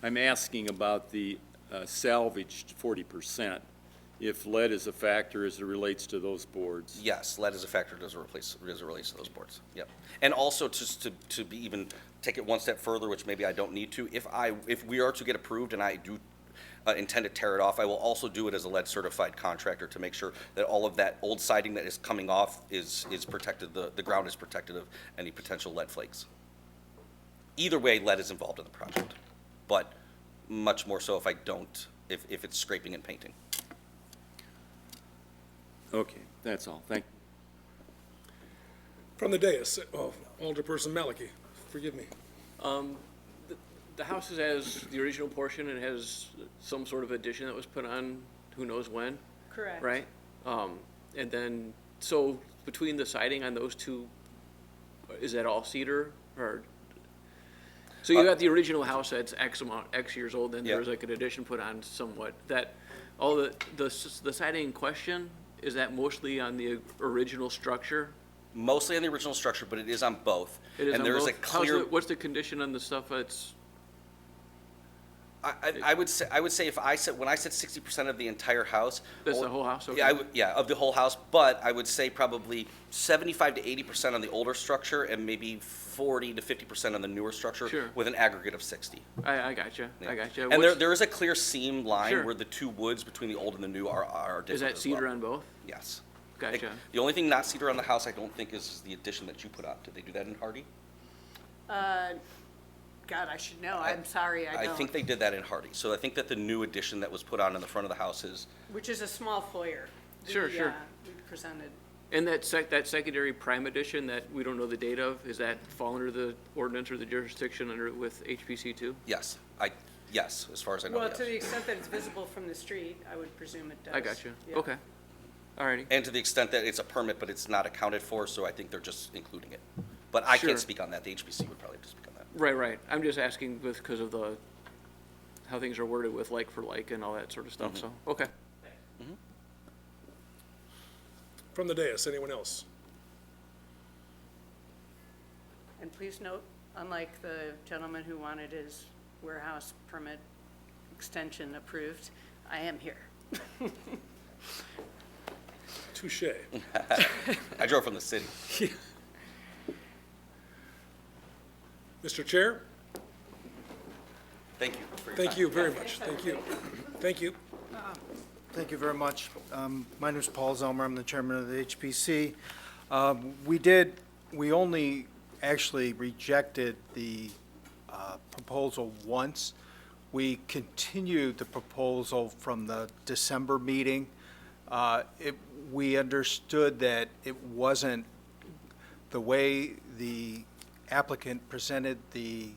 I'm asking about the salvaged 40%, if lead is a factor as it relates to those boards. Yes, lead is a factor as it relates to those boards. Yep. And also just to be even take it one step further, which maybe I don't need to. If we are to get approved and I do intend to tear it off, I will also do it as a lead certified contractor to make sure that all of that old siding that is coming off is protected. The ground is protected of any potential lead flakes. Either way, lead is involved in the project, but much more so if it's scraping and painting. Okay, that's all. Thank you. From the dais, Alderperson Malicki, forgive me. The house has the original portion and has some sort of addition that was put on, who knows when, Correct. right? And then, so between the siding on those two, is that all cedar or? So you got the original house that's X years old, then Yeah. there's like an addition put on somewhat. That, all the siding in question, is that mostly on the original structure? Mostly on the original structure, but it is on both. It is and on there's both? a clear. What's the condition on the stuff that's? I would say when I said 60% of the entire house. That's the whole house? Okay. Yeah, of the whole house, but I would say probably 75 to 80% on the older structure and maybe 40 to 50% on the newer structure. Sure. With an aggregate of 60. I gotcha. Yeah. I gotcha. And there is a clear seam line Sure. where the two woods between the old and the new are different. Is that as cedar well. on both? Yes. Gotcha. The only thing not cedar on the house, I don't think, is the addition that you put on. Did they do that in Hardy? God, I should know. I'm sorry, I I don't. think they did that in Hardy. So I think that the new addition that was put on in the front of the house is. Which is a small foyer. Sure, sure. We presented. And that secondary prime edition that we don't know the date of, is that fall under the ordinance or the jurisdiction with HPC too? Yes, yes, as far as I know, Well, yes. to the extent that it's visible from the street, I would presume it does. I gotcha. Yeah. Okay. Alrighty. And to the extent that it's a permit, but it's not accounted for, so I think they're just including it. But I Sure. can't speak on that. The HPC would probably have to speak on that. Right. I'm just asking because of how things are worded with like for like and all that sort of stuff, so, okay. From the dais, anyone else? And please note, unlike the gentleman who wanted his warehouse permit extension approved, I am here. Touche. I drove from the city. Mr. Chair, Thank you for your thank time. you very much. Thank you. Thank you. Thank you very much. My name is Paul Zelmer. I'm the chairman of the HPC. We only actually rejected the proposal once. We continued the proposal from the December meeting. We understood that it wasn't the way the applicant presented the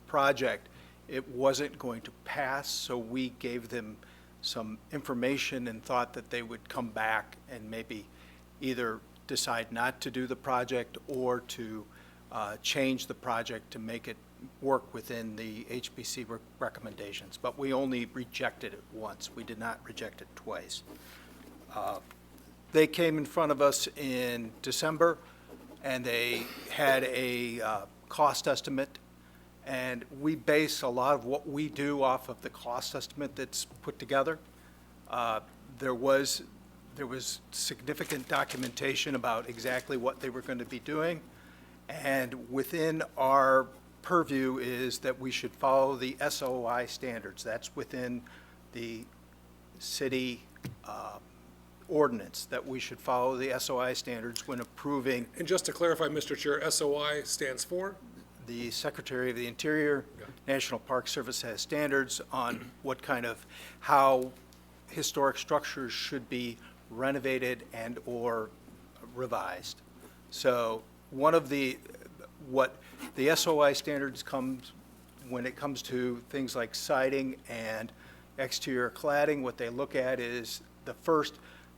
project, it wasn't going to pass, so we gave them some information and thought that they would come back and maybe either decide not to do the project or to change the project to make it work within the HPC recommendations. But we only rejected it once. We did not reject it twice. They came in front of us in December, and they had a cost estimate, and we base a lot of what we do off of the cost estimate that's put together. There was significant documentation about exactly what they were going to be doing, and within our purview is that we should follow the SOI standards. That's within the city ordinance, that we should follow the SOI standards when approving. And just to clarify, Mr. Chair, SOI stands for? The Secretary of the Interior, National Park Service has standards on what kind of, how historic structures should be renovated and or revised. So one of what the SOI standards comes, when it comes to things like siding and exterior cladding, what they look at is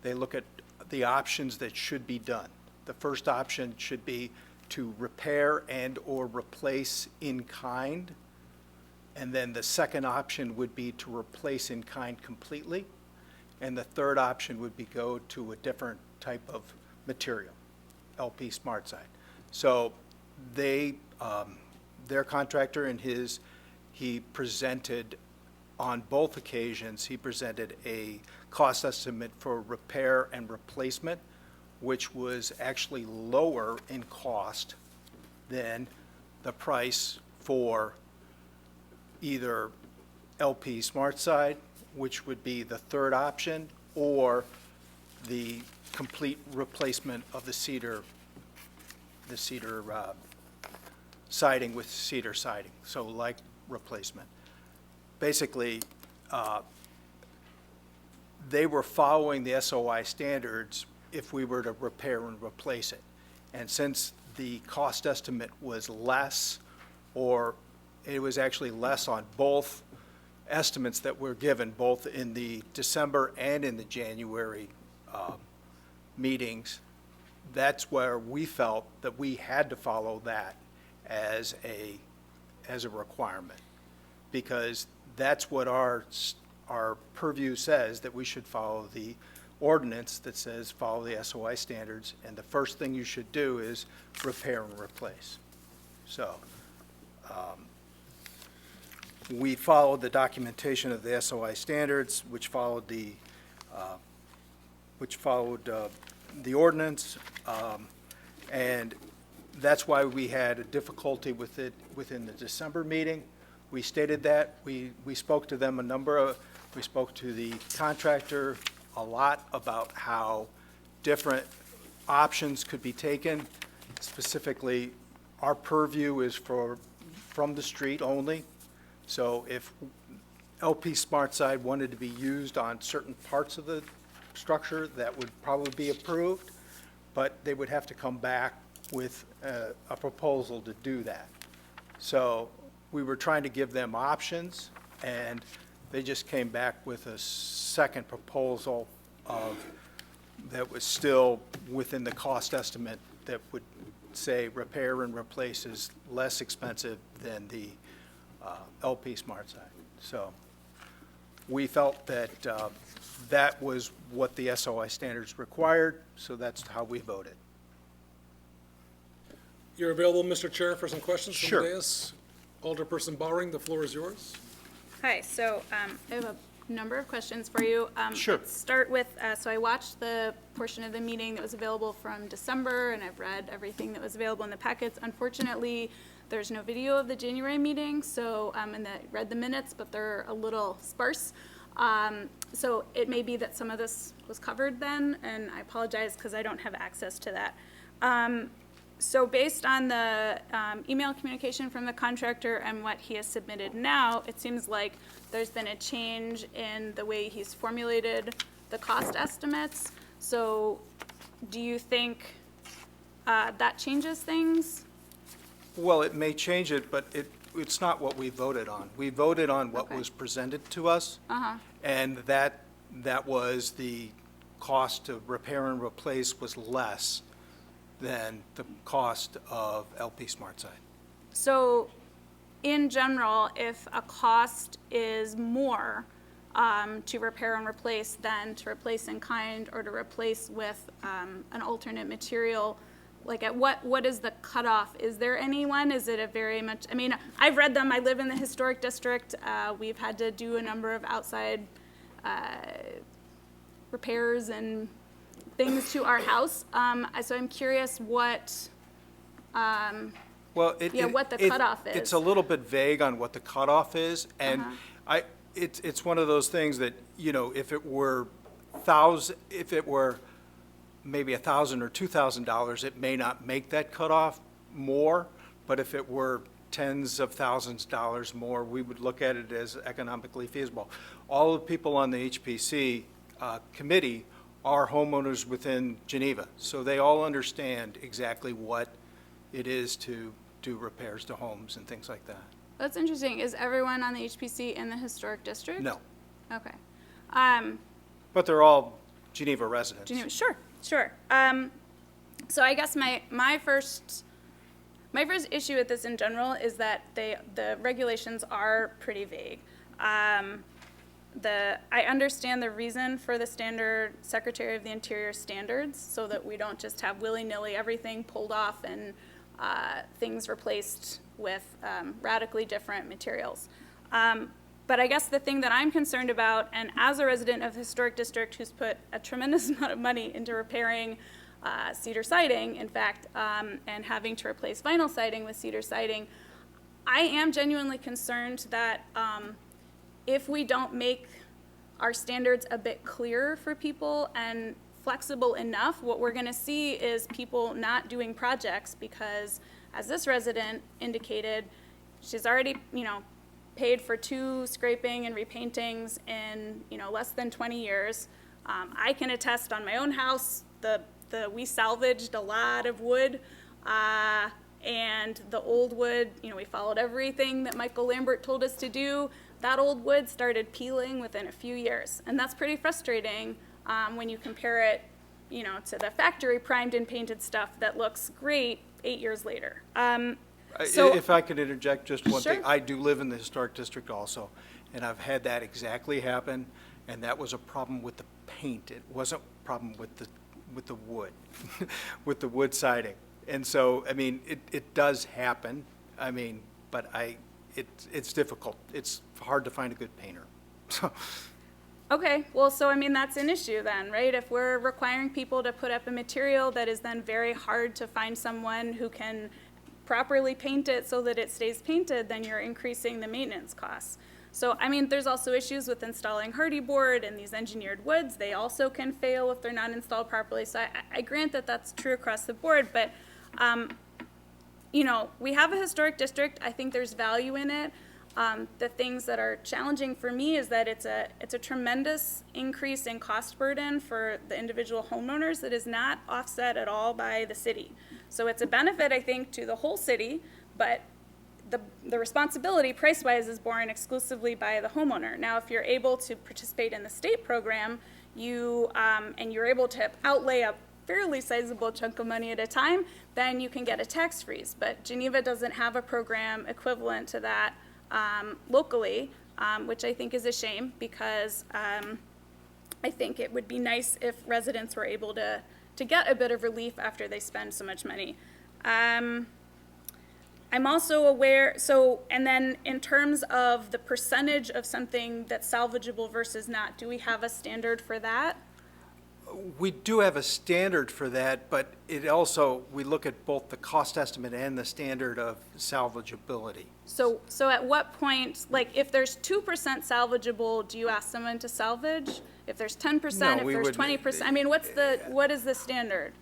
they look at the options that should be done. The first option should be to repair and or replace in kind. And then the second option would be to replace in kind completely. And the third option would be go to a different type of material, LP Smart Side. So their contractor and he presented on both occasions, he presented a cost estimate for repair and replacement, which was actually lower in cost than the price for either LP Smart Side, which would be the third option, or the complete replacement of the cedar siding with cedar siding, so like replacement. Basically, they were following the SOI standards if we were to repair and replace it. And since the cost estimate was less, or it was actually less on both estimates that were given, both in the December and in the January meetings, that's where we felt that we had to follow that as a requirement, because that's what our purview says, that we should follow the ordinance that says follow the SOI standards, and the first thing you should do is repair and replace. So we followed the documentation of the SOI standards, which followed the ordinance, and that's why we had a difficulty with it within the December meeting. We stated that. We spoke to them we spoke to the contractor a lot about how different options could be taken. Specifically, our purview is from the street only. So if LP Smart Side wanted to be used on certain parts of the structure, that would probably be approved, but they would have to come back with a proposal to do that. So we were trying to give them options, and they just came back with a second proposal that was still within the cost estimate that would say repair and replace is less expensive than the LP Smart Side. So we felt that that was what the SOI standards required, so that's how we voted. You're available, Mr. Chair, for some questions from Sure. the dais. Alderperson Bowring, the floor is yours. Hi, so I have a number of questions for you. Sure. Let's start with, so I watched the portion of the meeting that was available from December, and I've read everything that was available in the packets. Unfortunately, there's no video of the January meeting, so, and I read the minutes, but they're a little sparse. So it may be that some of this was covered then, and I apologize because I don't have access to that. So based on the email communication from the contractor and what he has submitted now, it seems like there's been a change in the way he's formulated the cost estimates. So do you think that changes things? Well, it may change it, but it's not what we voted on. We voted on what Okay. was presented to us, and that was the cost to repair and replace was less than the cost of LP SmartSide. So in general, if a cost is more to repair and replace than to replace in kind or to replace with an alternate material, like at what is the cutoff? Is there anyone? Is it a very much, I mean, I've read them. I live in the historic district. We've had to do a number of outside repairs and things to our house. So I'm curious what, Well, what the cutoff is. It's a little bit vague on what the cutoff is, and it's one of those things that, you know, if it were maybe $1,000 or $2,000, it may not make that cutoff more, but if it were tens of thousands of dollars more, we would look at it as economically feasible. All the people on the HPC committee are homeowners within Geneva, so they all understand exactly what it is to do repairs to homes and things like that. That's interesting. Is everyone on the HPC in the historic district? No, Okay. but they're all Geneva residents. Geneva, sure. So I guess my first issue with this in general is that the regulations are pretty vague. I understand the reason for the standard Secretary of the Interior standards, so that we don't just have willy-nilly everything pulled off and things replaced with radically different materials. But I guess the thing that I'm concerned about, and as a resident of the historic district who's put a tremendous amount of money into repairing cedar siding, in fact, and having to replace vinyl siding with cedar siding, I am genuinely concerned that if we don't make our standards a bit clearer for people and flexible enough, what we're going to see is people not doing projects because, as this resident indicated, she's already, paid for 2 scraping and repaintings in, less than 20 years. I can attest on my own house, we salvaged a lot of wood, and the old wood, we followed everything that Michael Lambert told us to do. That old wood started peeling within a few years, and that's pretty frustrating when you compare it, to the factory primed and painted stuff that looks great 8 years later. If I could interject just one thing. Sure. I do live in the historic district also, and I've had that exactly happen, and that was a problem with the paint. It wasn't a problem with the wood, with the wood siding. And so, I mean, it does happen, but it's difficult. It's hard to find a good painter. So. Okay, well, so that's an issue then, right? If we're requiring people to put up a material that is then very hard to find someone who can properly paint it so that it stays painted, then you're increasing the maintenance costs. So, there's also issues with installing hardy board and these engineered woods. They also can fail if they're not installed properly. So I grant that that's true across the board, but, we have a historic district. I think there's value in it. The things that are challenging for me is that it's a tremendous increase in cost burden for the individual homeowners that is not offset at all by the city. So it's a benefit, I think, to the whole city, but the responsibility price-wise is borne exclusively by the homeowner. Now, if you're able to participate in the state program, and you're able to outlay a fairly sizable chunk of money at a time, then you can get a tax freeze. But Geneva doesn't have a program equivalent to that locally, which I think is a shame because I think it would be nice if residents were able to get a bit of relief after they spend so much money. I'm also aware, and then in terms of the percentage of something that's salvageable versus not, do we have a standard for that? We do have a standard for that, but it also, we look at both the cost estimate and the standard of salvageability. So at what point, like if there's 2% salvageable, do you ask someone to salvage? If there's 10%, No, if we there's would- 20%, what is the standard?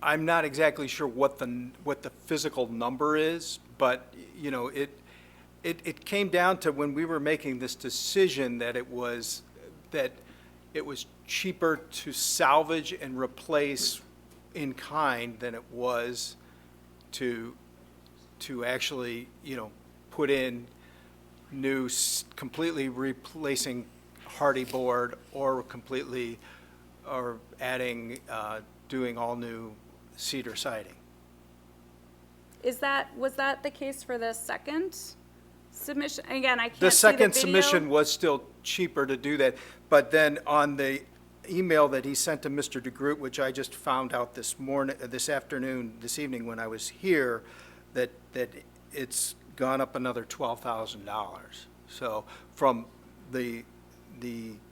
I'm not exactly sure what the physical number is, but, you know, it came down to when we were making this decision that it was cheaper to salvage and replace in kind than it was to actually, you know, put in new, completely replacing hardy board or adding, doing all new cedar siding. Was that the case for the second submission? Again, I can't The see the second video. submission was still cheaper to do that, but then on the email that he sent to Mr. DeGroot, which I just found out this evening when I was here, that it's gone up another $12,000. So from the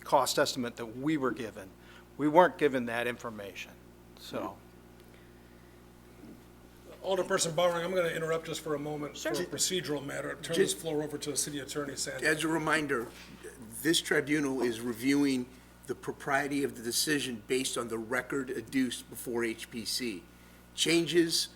cost estimate that we were given, we weren't given that information, so. Alderperson Bowering, I'm going to interrupt just for a moment for a procedural matter. Turn this floor over to the City Attorney Sanders. As a reminder, this tribunal is reviewing the propriety of the decision based on the record adduced before HPC. Changes,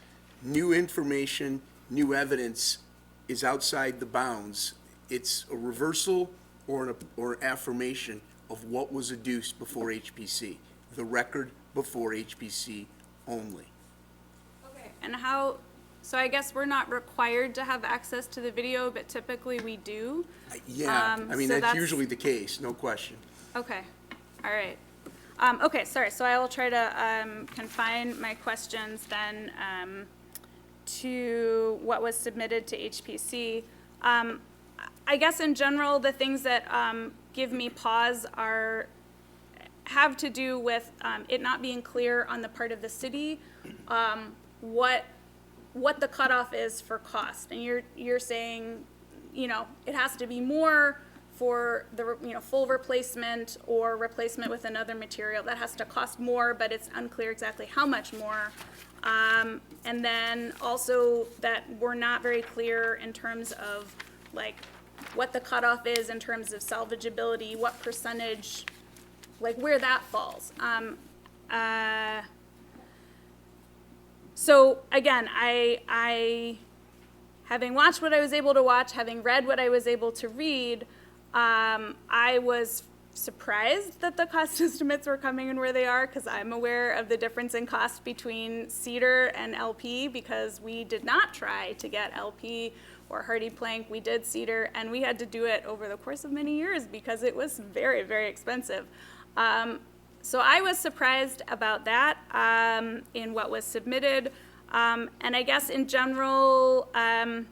new information, new evidence is outside the bounds. It's a reversal or affirmation of what was adduced before HPC. The record before HPC only. And how, so I guess we're not required to have access to the video, but typically we do. Yeah, I mean, so that's usually the case, no question. Okay, all right. Okay, sorry, so I will try to confine my questions then to what was submitted to HPC. I guess in general, the things that give me pause have to do with it not being clear on the part of the city what the cutoff is for cost. And you're saying, you know, it has to be more for the, you know, full replacement or replacement with another material. That has to cost more, but it's unclear exactly how much more. And then also that we're not very clear in terms of like what the cutoff is in terms of salvageability, what percentage, like where that falls. So again, I having watched what I was able to watch, having read what I was able to read, I was surprised that the cost estimates were coming in where they are, because I'm aware of the difference in cost between cedar and LP, because we did not try to get LP or hardy plank. We did cedar, and we had to do it over the course of many years because it was very, very expensive. So I was surprised about that in what was submitted. And I guess in general, I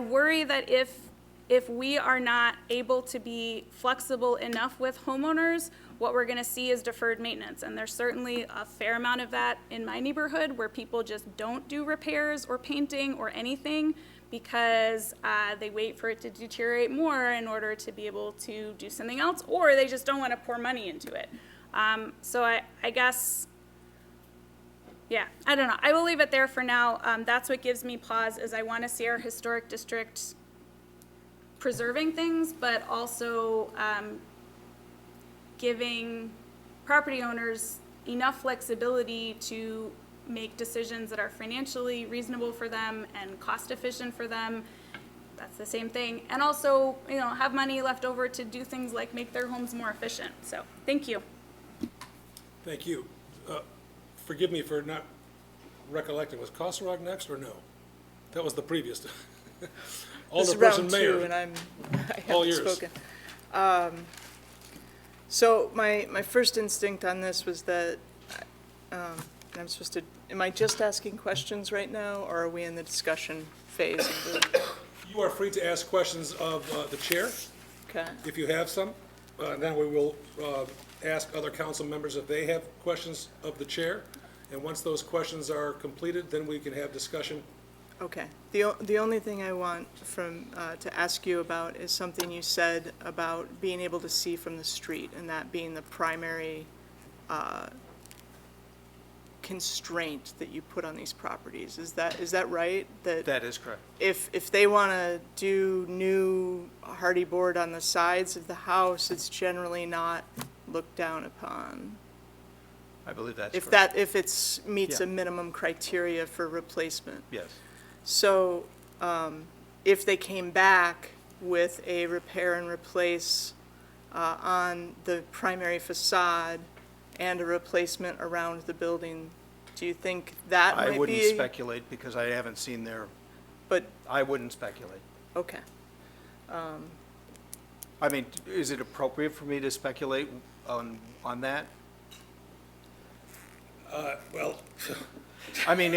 worry that if we are not able to be flexible enough with homeowners, what we're gonna see is deferred maintenance. And there's certainly a fair amount of that in my neighborhood where people just don't do repairs or painting or anything because they wait for it to deteriorate more in order to be able to do something else, or they just don't wanna pour money into it. So I guess, yeah, I don't know. I will leave it there for now. That's what gives me pause, is I wanna see our historic district preserving things, but also giving property owners enough flexibility to make decisions that are financially reasonable for them and cost efficient for them. That's the same thing. And also, you know, have money left over to do things like make their homes more efficient. So, thank you. Thank you. Forgive me for not recollecting. Was Kosarog next or no? That was the previous. This is round Alderperson Mayor. two, and I All haven't yours. spoken. So my first instinct on this was that I'm supposed to, am I just asking questions right now, or are we in the discussion phase of the? You are free to ask questions of the chair, Okay. if you have some. Then we will ask other council members if they have questions of the chair. And once those questions are completed, then we can have discussion. Okay. The only thing I want to ask you about is something you said about being able to see from the street, and that being the primary constraint that you put on these properties. Is that right? That is correct. If they want to do new hardy board on the sides of the house, it's generally not looked down upon. I believe that's If correct. if it's meets Yeah. a minimum criteria for replacement. Yes. So, if they came back with a repair and replace, on the primary facade and a replacement around the building, do you think that might I be? wouldn't speculate because I haven't seen their, But, I wouldn't speculate. okay. I mean, is it appropriate for me to speculate on that? Well, I mean,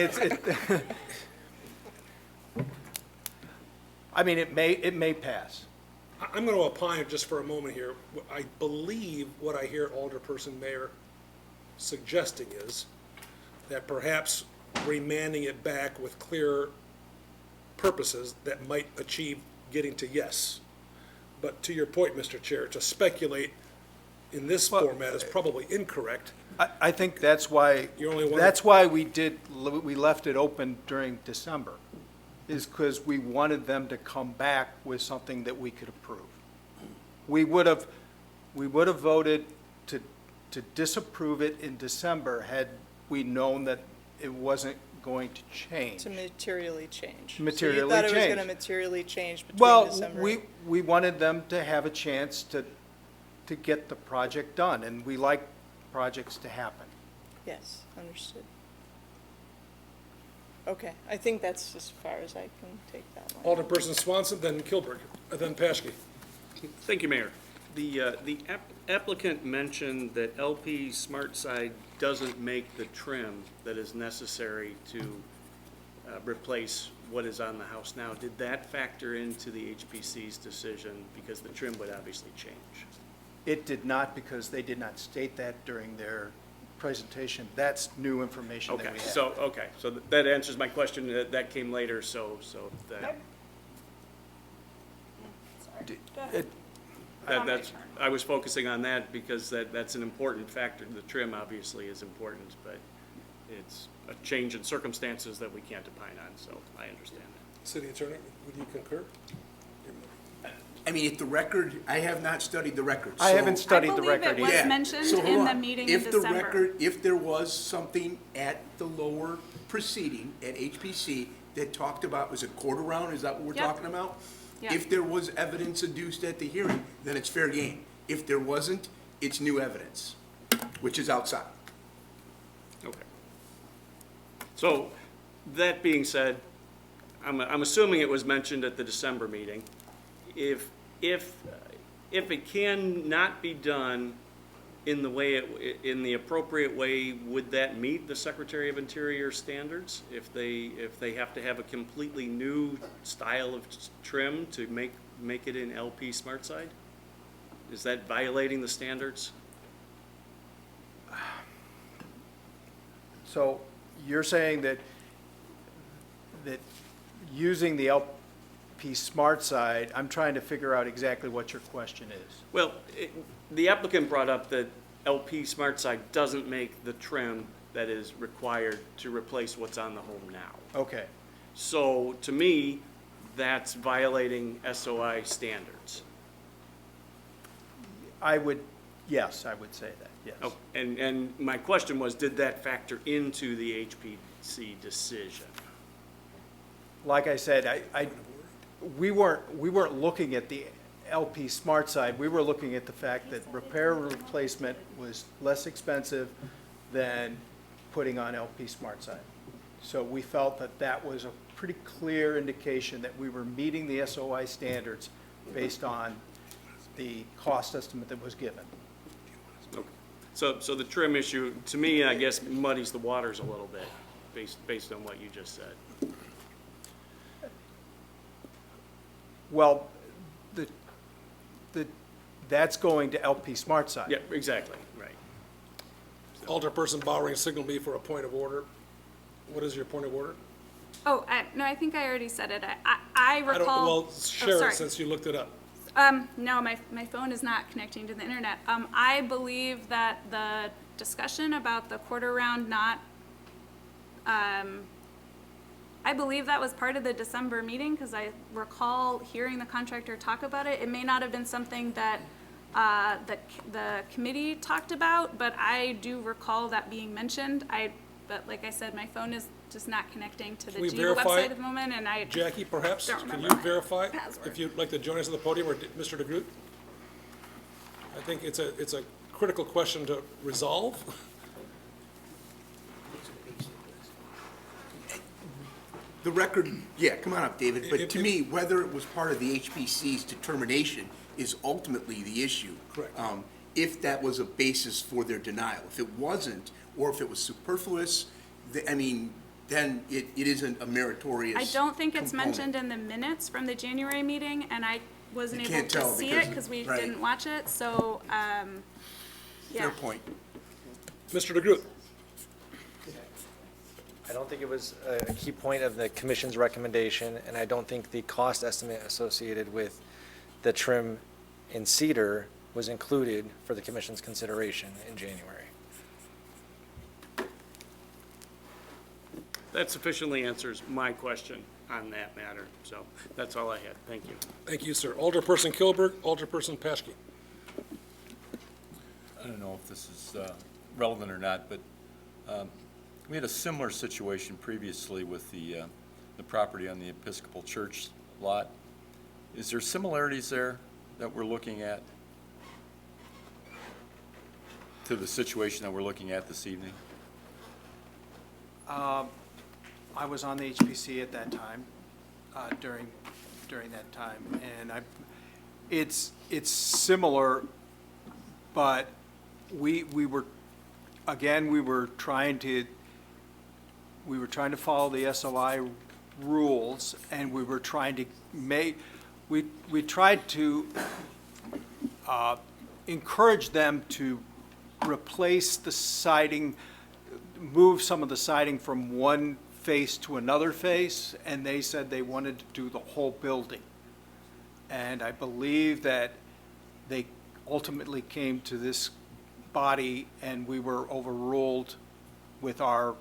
I mean, it may pass. I'm going to opine just for a moment here. I believe what I hear Alderperson Mayor suggesting is that perhaps remanding it back with clear purposes that might achieve getting to yes. But to your point, Mr. Chair, to speculate in this format is probably incorrect. I think that's why, You only wanted- that's why we left it open during December, is because we wanted them to come back with something that we could approve. We would have voted to disapprove it in December had we known that it wasn't going to change. To materially change. Materially So you thought it was change. gonna materially change between Well, December? we wanted them to have a chance to get the project done, and we like projects to happen. Yes, understood. Okay, I think that's as far as I can take that one. Alderperson Swanson, then Kilberg, then Paschke. Thank you, Mayor. The applicant mentioned that LP SmartSide doesn't make the trim that is necessary to replace what is on the house now. Did that factor into the HPC's decision? Because the trim would obviously change. It did not, because they did not state that during their presentation. That's new information that we have. Okay, so that answers my question. That came later, that's, I was focusing on that because that's an important factor. The trim obviously is important, but it's a change in circumstances that we can't opine on, so I understand that. City Attorney, would you concur? I mean, if the record, I have not studied the record. I haven't studied the I believe record it was either. Yeah. mentioned So hold in the on. meeting in If the December. record, if there was something at the lower proceeding at HPC that talked about, was it quarter round, is that what we're Yep. talking about? Yep. If there was evidence adduced at the hearing, then it's fair game. If there wasn't, it's new evidence, which is outside. Okay. So, that being said, I'm assuming it was mentioned at the December meeting. If it can not be done in the way, in the appropriate way, would that meet the Secretary of Interior standards? If they have to have a completely new style of trim to make it in LP SmartSide? Is that violating the standards? So you're saying that using the LP SmartSide, I'm trying to figure out exactly what your question is. Well, the applicant brought up that LP SmartSide doesn't make the trim that is required to replace what's on the home now. Okay. So, to me, that's violating SOI standards. Yes, I would say that, yes. Oh, and my question was, did that factor into the HPC decision? Like I said, we weren't looking at the LP SmartSide. We were looking at the fact that repair and replacement was less expensive than putting on LP SmartSide. So we felt that that was a pretty clear indication that we were meeting the SOI standards based on the cost estimate that was given. Okay. So the trim issue, to me, I guess muddies the waters a little bit, based on what you just said. Well, that's going to LP SmartSide. Yeah, exactly, right. Alderperson Bowering signaled me for a point of order. What is your point of order? Oh, no, I think I already said it. I recall. Well, share sorry. it since you looked it up. No, my phone is not connecting to the internet. I believe that the discussion about the quarter round not, I believe that was part of the December meeting because I recall hearing the contractor talk about it. It may not have been something that the committee talked about, but I do recall that being mentioned. But like I said, my phone is just not connecting to the Can we Geneva verify website it? at the moment, and I Jackie, perhaps, don't can remember you my verify password. if you'd like to join us at the podium, or Mr. DeGroot? I think it's a critical question to resolve. The record, yeah, come on up, David, but If- to me, whether it was part of the HPC's determination is ultimately the issue. Correct. If that was a basis for their denial. If it wasn't, or if it was superfluous, then it isn't a meritorious I don't think it's component. mentioned in the minutes from the January meeting, and I wasn't You able can't to tell see because- it because we right. didn't watch it, so, yeah. Fair point. Mr. DeGroot? I don't think it was a key point of the commission's recommendation, and I don't think the cost estimate associated with the trim in cedar was included for the commission's consideration in January. That sufficiently answers my question on that matter, so that's all I had. Thank you. Thank you, sir. Alderperson Kilberg, Alderperson Paschke. I don't know if this is relevant or not, but we had a similar situation previously with the property on the Episcopal Church lot. Is there similarities there that we're looking at to the situation that we're looking at this evening? I was on the HPC at that time, during that time, and it's similar, but we were trying to follow the SOI rules, and we were trying to we tried to encourage them to replace the siding, move some of the siding from one face to another face, and they said they wanted to do the whole building. And I believe that they ultimately came to this body, and we were overruled with our,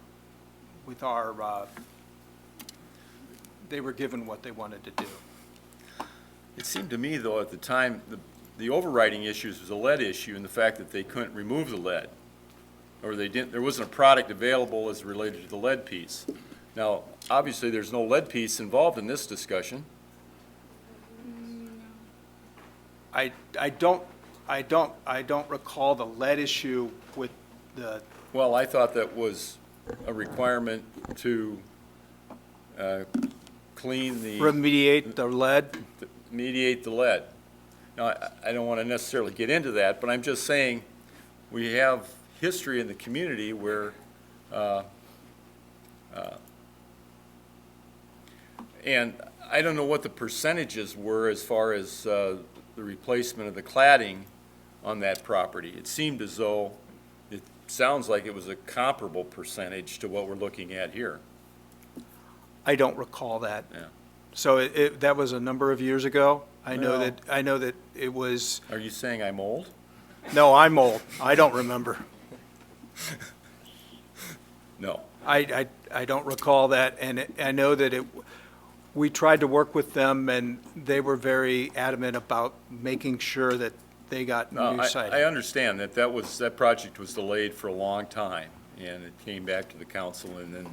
they were given what they wanted to do. It seemed to me, though, at the time, the overriding issues was a lead issue and the fact that they couldn't remove the lead, or there wasn't a product available as related to the lead piece. Now, obviously, there's no lead piece involved in this discussion. I don't recall the lead issue with the, Well, I thought that was a requirement to clean the, remediate the lead. mediate the lead. Now, I don't want to necessarily get into that, but I'm just saying, we have history in the community where, and I don't know what the percentages were as far as the replacement of the cladding on that property. It seemed as though, it sounds like it was a comparable percentage to what we're looking at here. I don't recall that. Yeah. So that was a number of years ago. I know Well- that it was, Are you saying I'm old? no, I'm old. I don't remember. No. I don't recall that, and I know that we tried to work with them, and they were very adamant about making sure that they got No, new I siding. understand that project was delayed for a long time, and it came back to the council, and then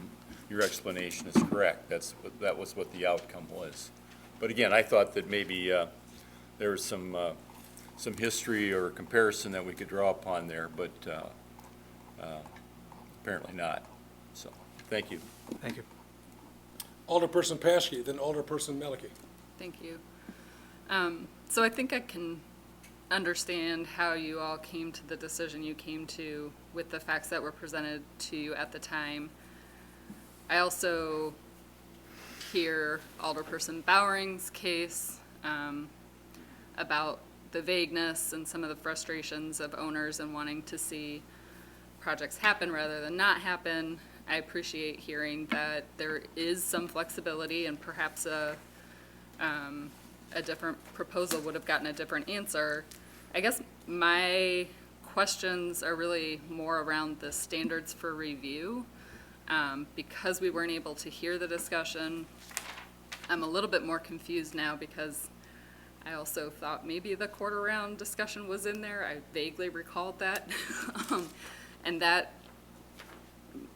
your explanation is correct. That was what the outcome was. But again, I thought that maybe there was some history or comparison that we could draw upon there, but apparently not. So, thank you. Thank you. Alderperson Paschke, then Alderperson Malicki. Thank you. So I think I can understand how you all came to the decision you came to with the facts that were presented to you at the time. I also hear Alderperson Bowering's case about the vagueness and some of the frustrations of owners and wanting to see projects happen rather than not happen. I appreciate hearing that there is some flexibility and perhaps a different proposal would have gotten a different answer. I guess my questions are really more around the standards for review. Because we weren't able to hear the discussion, I'm a little bit more confused now because I also thought maybe the quarter round discussion was in there. I vaguely recalled that. And that,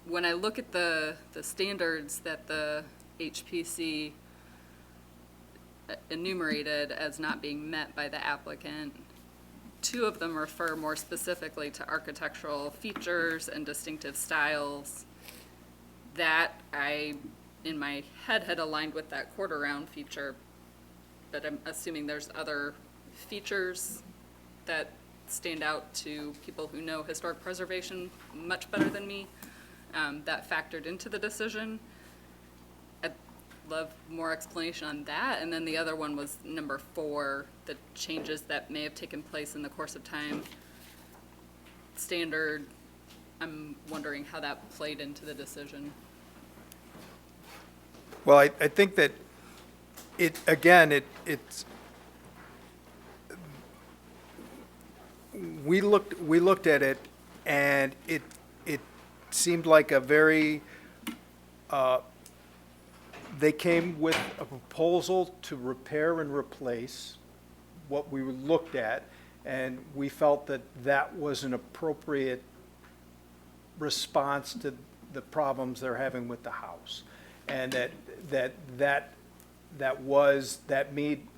when I look at the standards that the HPC enumerated as not being met by the applicant, two of them refer more specifically to architectural features and distinctive styles. That I, in my head, had aligned with that quarter round feature, but I'm assuming there's other features that stand out to people who know historic preservation much better than me, that factored into the decision. I'd love more explanation on that. And then the other one was number 4, the changes that may have taken place in the course of time. Standard, I'm wondering how that played into the decision. Well, I think that it's, we looked at it, and it seemed like a very, they came with a proposal to repair and replace what we looked at, and we felt that that was an appropriate response to the problems they're having with the house. And that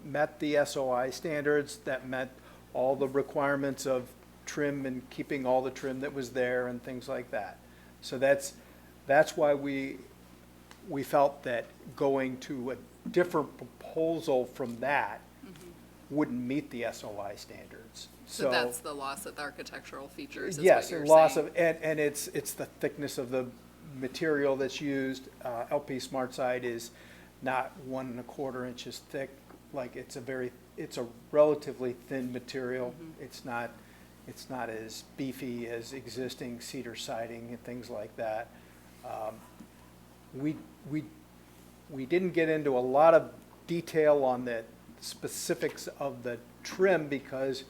met the SOI standards, that met all the requirements of trim and keeping all the trim that was there and things like that. So that's why we felt that going to a different proposal from that wouldn't meet the SOI standards. So that's the loss of the architectural features, is yes, what you're loss saying? of, and it's the thickness of the material that's used. LP SmartSide is not 1 1/4 inches thick. Like, it's a relatively thin material. It's not as beefy as existing cedar siding and things like that. We didn't get into a lot of detail on the specifics of the trim because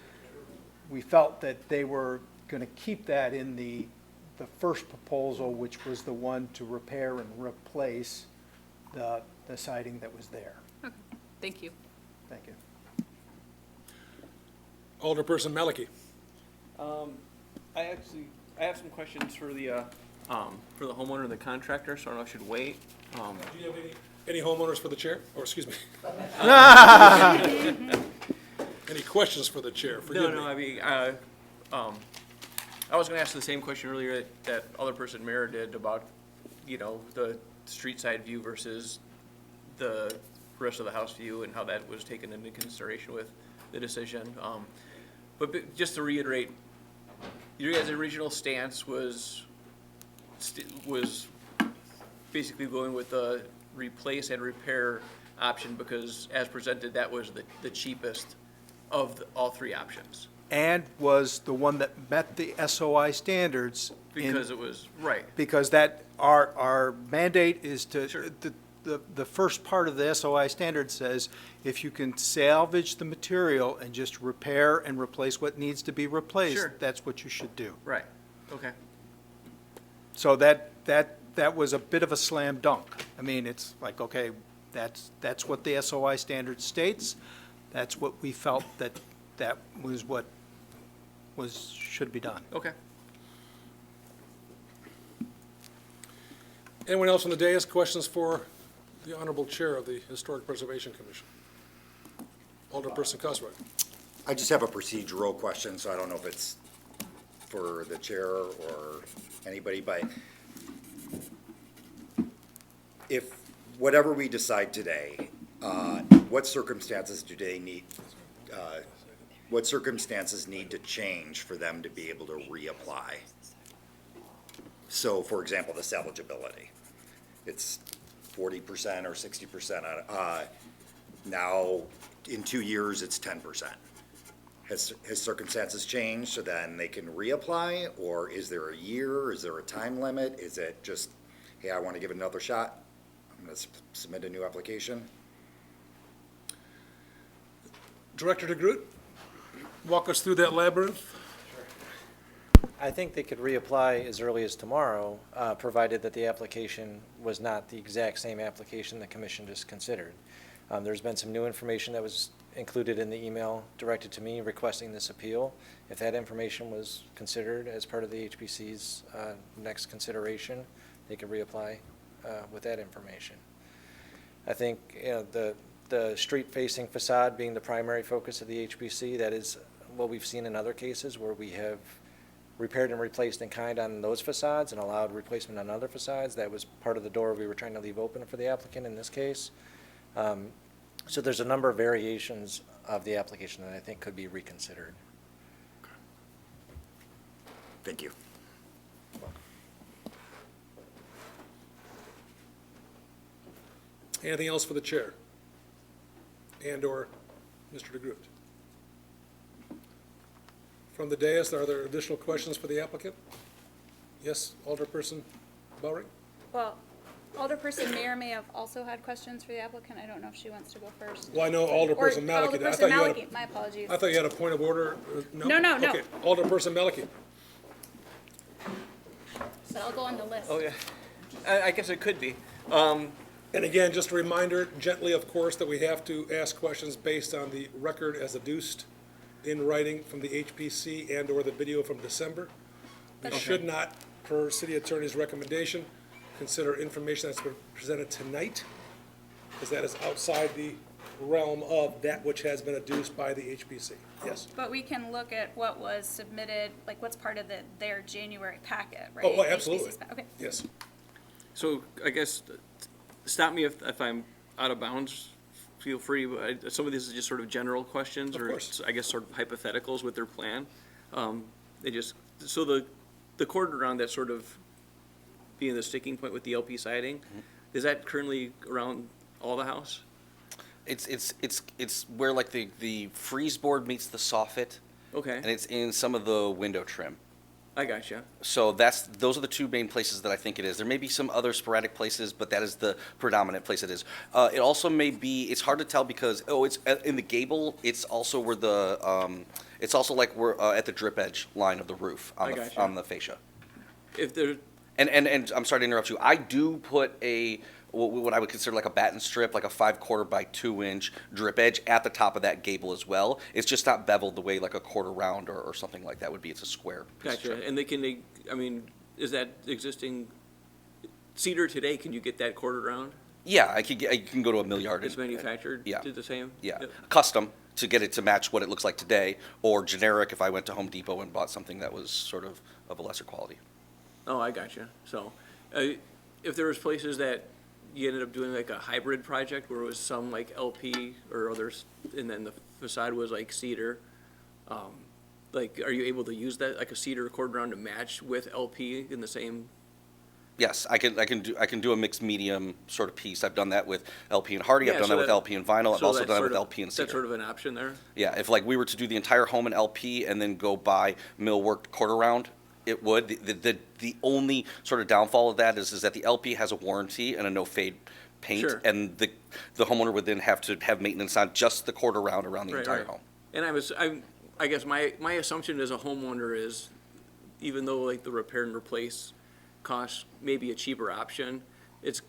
we felt that they were going to keep that in the first proposal, which was the one to repair and replace the siding that was there. Okay, thank you. Thank you. Alderperson Malicki. I have some questions for the homeowner and the contractor, so I don't know if I should wait. Do you have any homeowners for the chair? Or, excuse me. Any questions for the chair? Forgive me. No, I mean, I was gonna ask the same question earlier that Alderperson Mayor did about, the street side view versus the rest of the house view and how that was taken into consideration with the decision. But just to reiterate, your guys' original stance was basically going with the replace and repair option because as presented, that was the cheapest of all 3 options. And was the one that met the SOI standards. Because it was, right. Because that, our mandate is to, Sure. the first part of the SOI standard says, if you can salvage the material and just repair and replace what needs to be replaced, Sure. that's what you should do. Right, okay. So that was a bit of a slam dunk. I mean, it's like, okay, that's what the SOI standard states. That's what we felt that was what should be done. Okay. Anyone else on the dais, questions for the Honorable Chair of the Historic Preservation Commission? Alderperson Cosroy. I just have a procedural question, so I don't know if it's for the chair or anybody, but if, whatever we decide today, what circumstances do they need, what circumstances need to change for them to be able to reapply? So, for example, the salvageability. It's 40% or 60%. Now, in 2 years, it's 10%. Has circumstances changed so then they can reapply? Or is there a year? Is there a time limit? Is it just, hey, I want to give it another shot? I'm going to submit a new application? Director DeGroot, walk us through that labyrinth. I think they could reapply as early as tomorrow, provided that the application was not the exact same application the commission just considered. There's been some new information that was included in the email directed to me requesting this appeal. If that information was considered as part of the HPC's next consideration, they could reapply with that information. I think, you know, the street-facing facade being the primary focus of the HPC, that is what we've seen in other cases where we have repaired and replaced in kind on those facades and allowed replacement on other facades. That was part of the door we were trying to leave open for the applicant in this case. So there's a number of variations of the application that I think could be reconsidered. Thank you. Anything else for the chair? And/or Mr. DeGroot? From the dais, are there additional questions for the applicant? Yes, Alderperson Bowring? Well, Alderperson Mayer may have also had questions for the applicant. I don't know if she wants to go first. Well, I know Alderperson Malicki. I Alderperson thought you had Malicki, my apologies. I thought you had a point of order. No, no. Okay, Alderperson Malicki. But I'll go on the list. Oh, yeah. I guess it could be. And again, just a reminder, gently, of course, that we have to ask questions based on the record as adduced in writing from the HPC and/or the video from December. We should not, per city attorney's recommendation, consider information that's been presented tonight, because that is outside the realm of that which has been adduced by the HPC. Yes. But we can look at what was submitted, like what's part of their January packet, right? Oh, absolutely. HPC's Okay. Yes. So I guess, stop me if I'm out of bounds, feel free, but some of these are just sort of general questions, Of or course. I guess sort of hypotheticals with their plan. They just, so the cord around that sort of being the sticking point with the LP siding, is that currently around all the house? It's where like the freeze board meets the soffit, Okay, and it's in some of the window trim. I gotcha. So those are the two main places that I think it is. There may be some other sporadic places, but that is the predominant place it is. It also may be, it's hard to tell because, it's in the gable, it's also where it's also like we're at the drip edge line of the roof I gotcha. on the fascia. If there, And I'm sorry to interrupt you. I do put what I would consider like a batten strip, like a 5/4 by 2-inch drip edge at the top of that gable as well. It's just not beveled the way like a quarter round or something like that would be. It's a square. gotcha, strip. and I mean, is that existing cedar today, can you get that quarter round? Yeah, I can go to a mill yard. It's manufactured? Yeah. To the same? Yeah, Yep. custom to get it to match what it looks like today, or generic if I went to Home Depot and bought something that was sort of a lesser quality. Oh, I gotcha. So, if there was places that you ended up doing like a hybrid project where it was some like LP or others, and then the facade was like cedar, like, are you able to use that, like a cedar cord round to match with LP in the same? Yes, I can do a mixed medium sort of piece. I've done that with LP and Hardy. I've Yeah, done so that with LP and vinyl. I've so also that's done it sort with of- LP and cedar. That's sort of an option there? Yeah, if like we were to do the entire home in LP and then go buy millwork quarter round, it would. The only sort of downfall of that is that the LP has a warranty and a no fade paint, Sure. and the homeowner would then have to have maintenance on just the quarter round around the Right, entire right. home. And I guess my assumption as a homeowner is, even though like the repair and replace cost may be a cheaper option, it's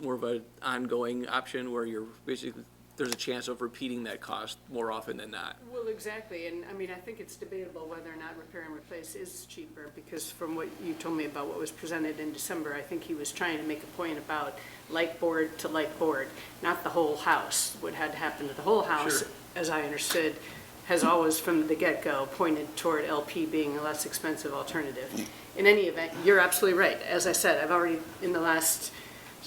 more of an ongoing option where you're basically, there's a chance of repeating that cost more often than not. Well, exactly, and I mean, I think it's debatable whether or not repair and replace is cheaper, because from what you told me about what was presented in December, I think he was trying to make a point about like board to like board, not the whole house. What had happened to the whole house, Sure. as I understood, has always from the get-go pointed toward LP being a less expensive alternative. In any event, you're absolutely right. As I said, I've already, in the last,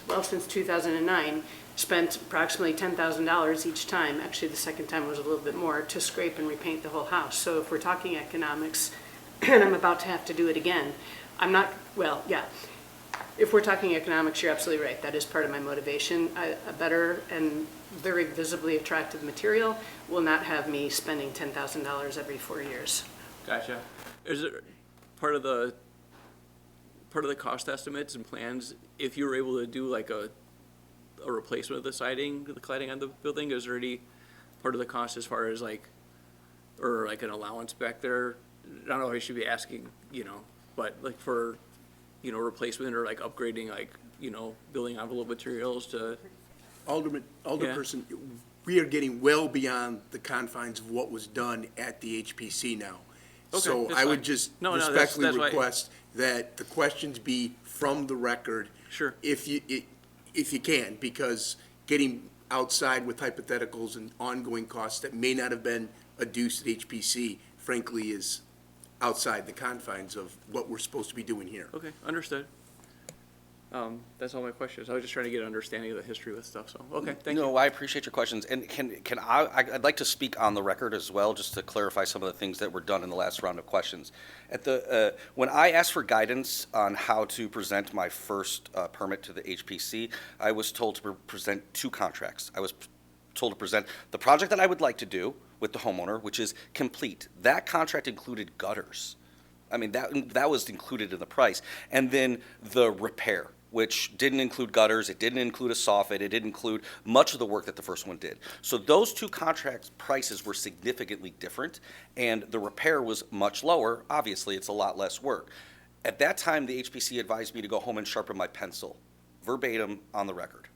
well, since 2009, spent approximately $10,000 each time, actually the second time was a little bit more, to scrape and repaint the whole house. So if we're talking economics, and I'm about to have to do it again, I'm not, well, yeah. If we're talking economics, you're absolutely right. That is part of my motivation. A better and very visibly attractive material will not have me spending $10,000 every 4 years. Gotcha. Is it part of the cost estimates and plans, if you were able to do like a replacement of the siding, the cladding on the building, is there any part of the cost as far as like, or like an allowance back there? I don't know if I should be asking, but like for, replacement or like upgrading, like, building envelope materials to, Alderperson, we are getting well beyond the confines of what was done at the HPC now. Okay, So that's I would fine. just No, that's respectfully why- request that the questions be from the record. Sure. If you can, because getting outside with hypotheticals and ongoing costs that may not have been adduced at HPC, frankly, is outside the confines of what we're supposed to be doing here. Okay, understood. That's all my questions. I was just trying to get an understanding of the history with stuff, so, okay, thank you. No, I appreciate your questions, and I'd like to speak on the record as well, just to clarify some of the things that were done in the last round of questions. When I asked for guidance on how to present my first permit to the HPC, I was told to present two contracts. I was told to present the project that I would like to do with the homeowner, which is complete. That contract included gutters. I mean, that was included in the price. And then the repair, which didn't include gutters, it didn't include a soffit, it didn't include much of the work that the first one did. So those two contract prices were significantly different, and the repair was much lower. Obviously, it's a lot less work. At that time, the HPC advised me to go home and sharpen my pencil, verbatim on the record,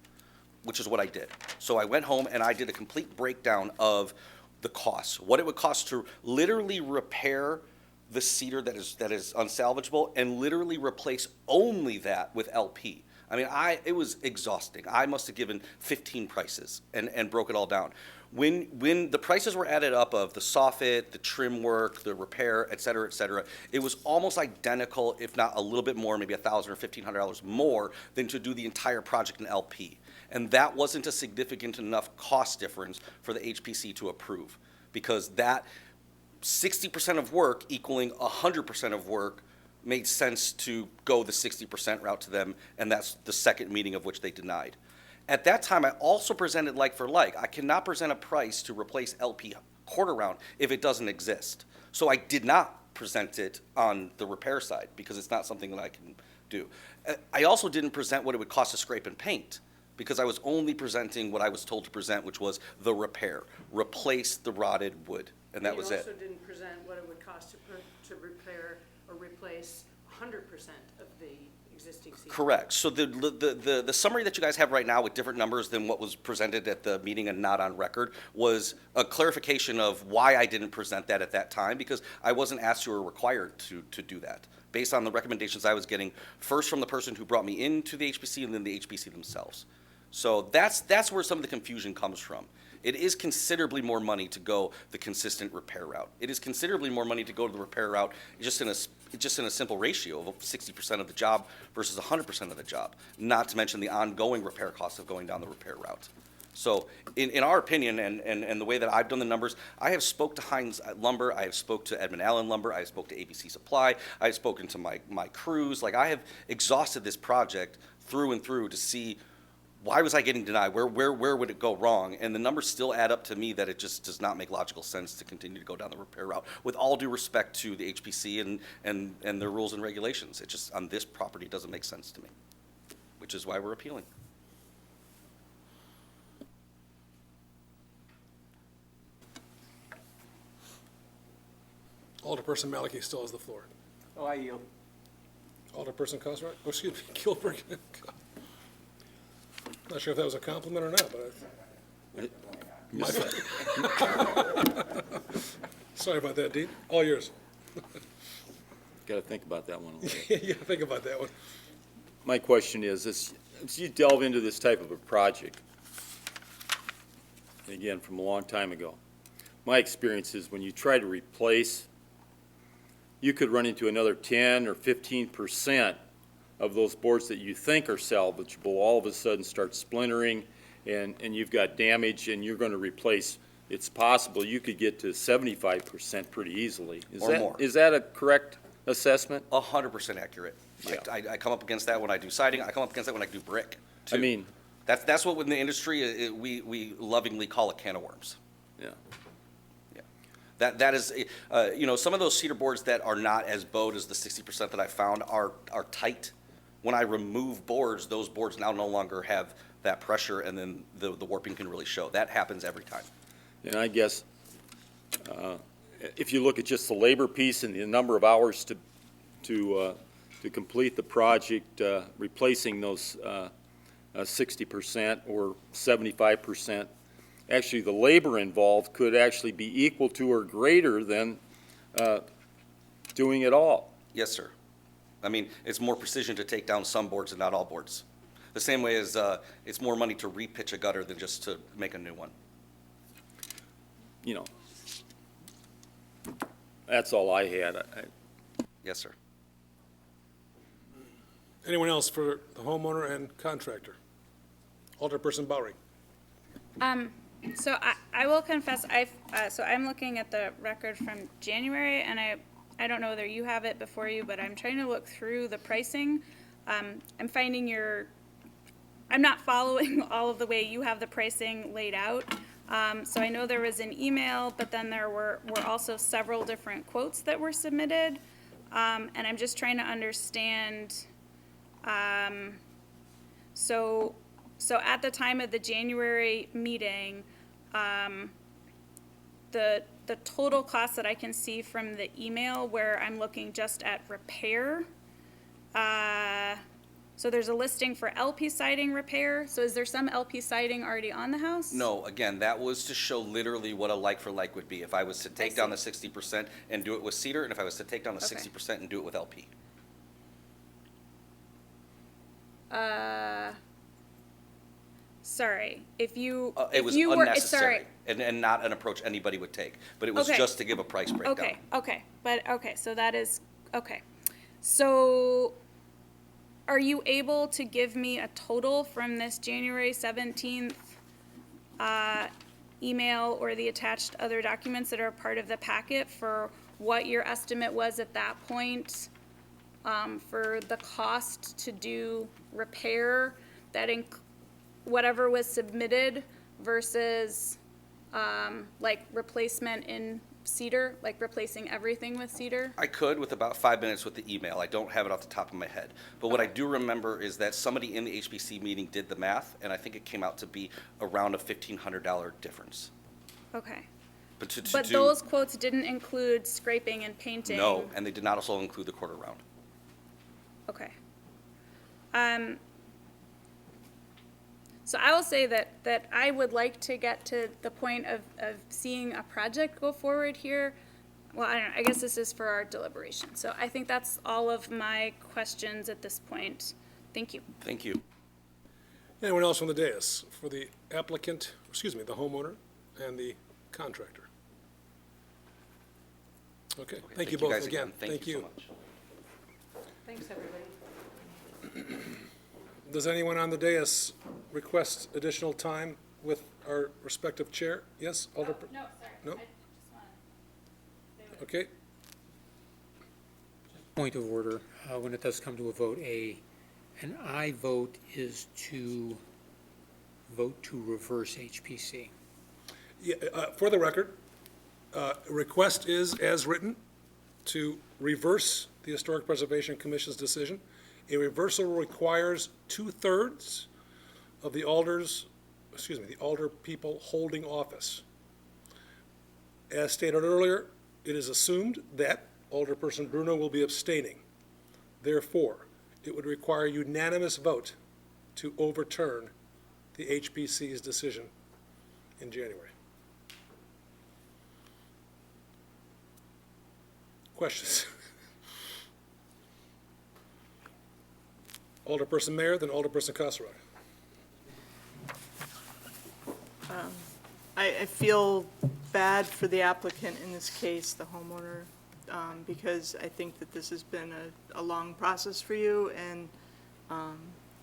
which is what I did. So I went home and I did a complete breakdown of the costs, what it would cost to literally repair the cedar that is unsalvageable and literally replace only that with LP. I mean, it was exhausting. I must have given 15 prices and broke it all down. When the prices were added up of the soffit, the trim work, the repair, et cetera, it was almost identical, if not a little bit more, maybe $1,000 or $1,500 more than to do the entire project in LP. And that wasn't a significant enough cost difference for the HPC to approve, because that 60% of work equaling 100% of work made sense to go the 60% route to them, and that's the second meeting of which they denied. At that time, I also presented like for like. I cannot present a price to replace LP quarter round if it doesn't exist. So I did not present it on the repair side because it's not something that I can do. I also didn't present what it would cost to scrape and paint, because I was only presenting what I was told to present, which was the repair, replace the rotted wood, and that was You it. also didn't present what it would cost to repair or replace 100% of the existing cedar. Correct. So the summary that you guys have right now with different numbers than what was presented at the meeting and not on record was a clarification of why I didn't present that at that time, because I wasn't asked to or required to do that, based on the recommendations I was getting first from the person who brought me into the HPC and then the HPC themselves. So that's where some of the confusion comes from. It is considerably more money to go the consistent repair route. It is considerably more money to go to the repair route just in a simple ratio of 60% of the job versus 100% of the job, not to mention the ongoing repair costs of going down the repair route. So in our opinion, and the way that I've done the numbers, I have spoke to Heinz Lumber, I have spoke to Edmund Allen Lumber, I have spoke to ABC Supply, I have spoken to my crews. Like, I have exhausted this project through and through to see why was I getting denied? Where would it go wrong? And the numbers still add up to me that it just does not make logical sense to continue to go down the repair route, with all due respect to the HPC and their rules and regulations. It just, on this property, doesn't make sense to me, which is why we're appealing. Alderperson Malarkey still has the floor. Oh, I yield. Alderperson Cosrock, oh, excuse me, Gilbert. Not sure if that was a compliment or not, but sorry about that, Dean. All yours. Got to think about that one a little bit. Yeah, think about that one. My question is, as you delve into this type of a project, again, from a long time ago, my experience is when you try to replace, you could run into another 10 or 15% of those boards that you think are salvageable all of a sudden start splintering, and you've got damage, and you're going to replace. It's possible you could get to 75% pretty easily. More. Is that a correct assessment? 100% accurate. Yeah. I come up against that when I do siding. I come up against that when I do brick, too. I mean, that's what in the industry we lovingly call a can of worms. yeah. That is, some of those cedar boards that are not as bowed as the 60% that I found are tight. When I remove boards, those boards now no longer have that pressure, and then the warping can really show. That happens every time. And I guess if you look at just the labor piece and the number of hours to complete the project, replacing those 60% or 75%, actually the labor involved could actually be equal to or greater than doing it all. Yes, sir. I mean, it's more precision to take down some boards and not all boards. The same way as it's more money to repitch a gutter than just to make a new one. You know, that's all I had. Yes, sir. Anyone else for the homeowner and contractor? Alderperson Bowery. So I will confess, so I'm looking at the record from January, and I don't know whether you have it before you, but I'm trying to look through the pricing. I'm finding I'm not following all of the way you have the pricing laid out. So I know there was an email, but then there were also several different quotes that were submitted. And I'm just trying to understand, so at the time of the January meeting, the total cost that I can see from the email where I'm looking just at repair, so there's a listing for LP siding repair. So is there some LP siding already on the house? No, again, that was to show literally what a like for like would be. If I was to take down the 60% and do it with cedar, and if I was to take down the 60% and do it with LP. Sorry, if you It was you were unnecessary sorry. and not an approach anybody would take, but it was Okay. just to give a price breakdown. Okay, so that is, okay. So are you able to give me a total from this January 17th email or the attached other documents that are part of the packet for what your estimate was at that point for the cost to do repair, that whatever was submitted versus like replacement in cedar, like replacing everything with cedar? I could with about 5 minutes with the email. I don't have it off the top of my head. But what I do remember is that somebody in the HBC meeting did the math, and I think it came out to be around a $1,500 difference. Okay. But But do, those quotes didn't include scraping and painting? no, and they did not also include the quarter round. Okay. So I will say that I would like to get to the point of seeing a project go forward here. Well, I don't know, I guess this is for our deliberation. So I think that's all of my questions at this point. Thank you. Thank you. Anyone else from the dais for the applicant, the homeowner and the contractor? Okay, thank you both guys again. Thank you so much. Thanks, everybody. Does anyone on the dais request additional time with our respective chair? Yes, Alder? No, sorry. No? I just want Okay, Point of order, when it does come to a vote, an aye vote is to vote to reverse HPC. yeah, for the record, request is as written to reverse the Historic Preservation Commission's decision. A reversal requires 2/3 of the the alder people holding office. As stated earlier, it is assumed that Alderperson Bruno will be abstaining. Therefore, it would require unanimous vote to overturn the HPC's decision in January. Questions? Alderperson Mayor, then Alderperson Kasserag. I feel bad for the applicant in this case, the homeowner, because I think that this has been a long process for you, and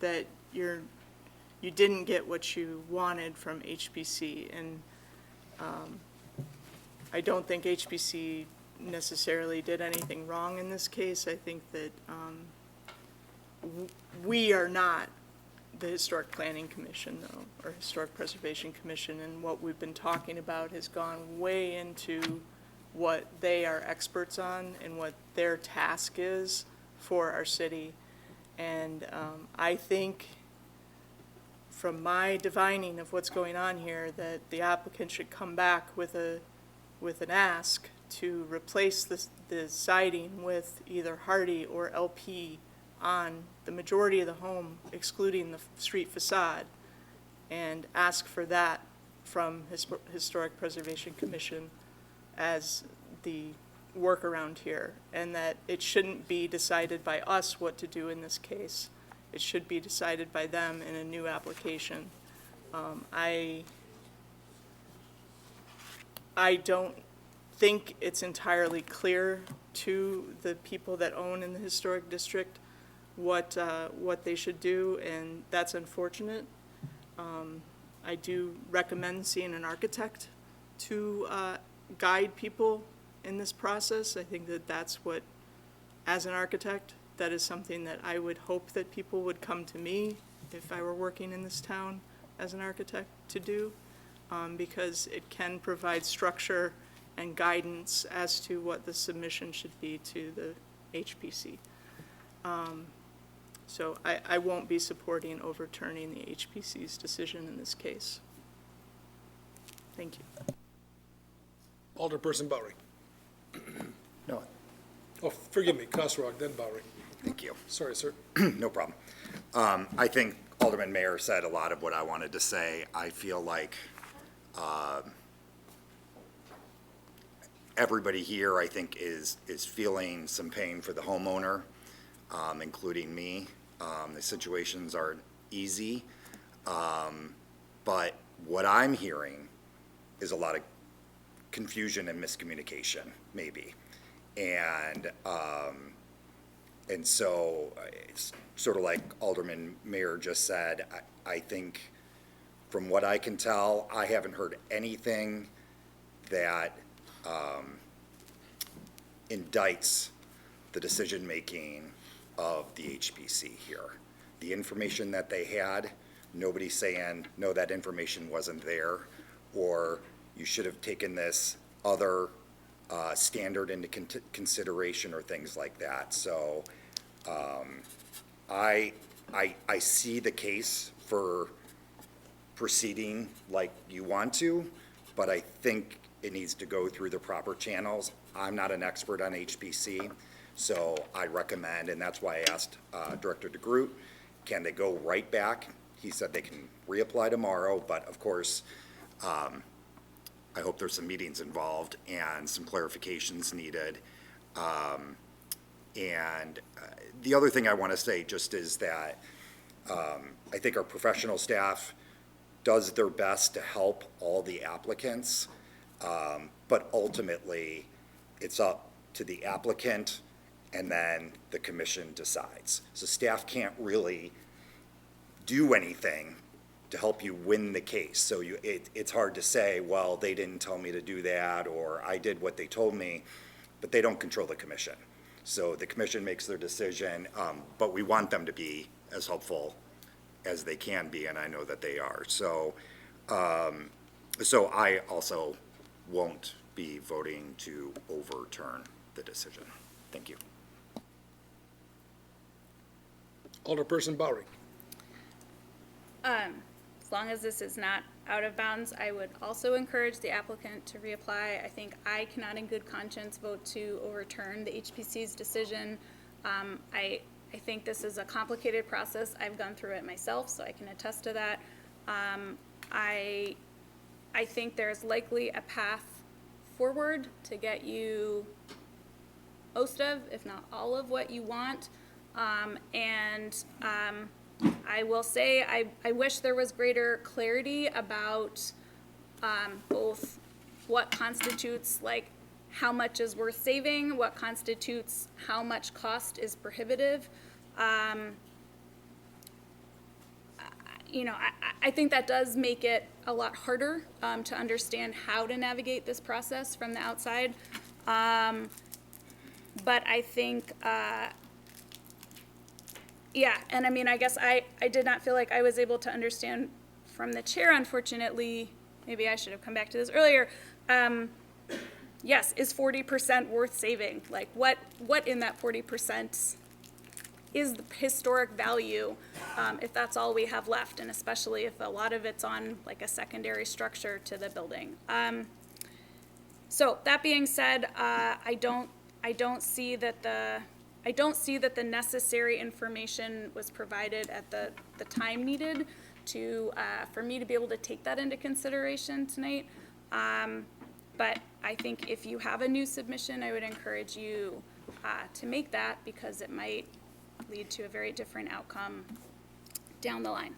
that you didn't get what you wanted from HPC. And I don't think HPC necessarily did anything wrong in this case. I think that we are not the Historic Planning Commission, though, or Historic Preservation Commission, and what we've been talking about has gone way into what they are experts on and what their task is for our city. And I think, from my divining of what's going on here, that the applicant should come back with an ask to replace the siding with either hardy or LP on the majority of the home, excluding the street facade, and ask for that from Historic Preservation Commission as the workaround here, and that it shouldn't be decided by us what to do in this case. It should be decided by them in a new application. I don't think it's entirely clear to the people that own in the historic district what they should do, and that's unfortunate. I do recommend seeing an architect to guide people in this process. I think that that's what, as an architect, that is something that I would hope that people would come to me if I were working in this town as an architect to do, because it can provide structure and guidance as to what the submission should be to the HPC. So I won't be supporting overturning the HPC's decision in this case. Thank you. Alderperson Bowery. No, Oh, forgive me, Cosrog, then Bowery. thank you. Sorry, sir. No problem. I think Alderman Mayer said a lot of what I wanted to say. I feel like everybody here, I think, is feeling some pain for the homeowner, including me. The situations aren't easy, but what I'm hearing is a lot of confusion and miscommunication, maybe. And so it's sort of like Alderman Mayer just said, I think from what I can tell, I haven't heard anything that indicts the decision-making of the HPC here. The information that they had, nobody's saying, no, that information wasn't there, or you should have taken this other standard into consideration, or things like that. So I see the case for proceeding like you want to, but I think it needs to go through the proper channels. I'm not an expert on HPC, so I recommend, and that's why I asked Director DeGroot, can they go right back? He said they can reapply tomorrow, but of course, I hope there's some meetings involved and some clarifications needed. And the other thing I want to say just is that I think our professional staff does their best to help all the applicants, but ultimately, it's up to the applicant, and then the commission decides. So staff can't really do anything to help you win the case. So it's hard to say, well, they didn't tell me to do that, or I did what they told me, but they don't control the commission. So the commission makes their decision, but we want them to be as helpful as they can be, and I know that they are. So, so I also won't be voting to overturn the decision. Thank you. Alderperson Bowery. As long as this is not out of bounds, I would also encourage the applicant to reapply. I think I cannot in good conscience vote to overturn the HPC's decision. I think this is a complicated process. I've gone through it myself, so I can attest to that. I think there's likely a path forward to get you most of, if not all of, what you want. I will say I wish there was greater clarity about both what constitutes, like, how much is worth saving, what constitutes how much cost is prohibitive. I think that does make it a lot harder to understand how to navigate this process from the outside. But I think, yeah, and I mean, I guess I did not feel like I was able to understand from the chair, unfortunately. Maybe I should have come back to this earlier. Yes, is 40% worth saving? Like, what in that 40% is the historic value, if that's all we have left, and especially if a lot of it's on like a secondary structure to the building. So that being said, I don't see that the necessary information was provided at the time needed. to, for me to be able to take that into consideration tonight. But I think if you have a new submission, I would encourage you to make that, because it might lead to a very different outcome down the line.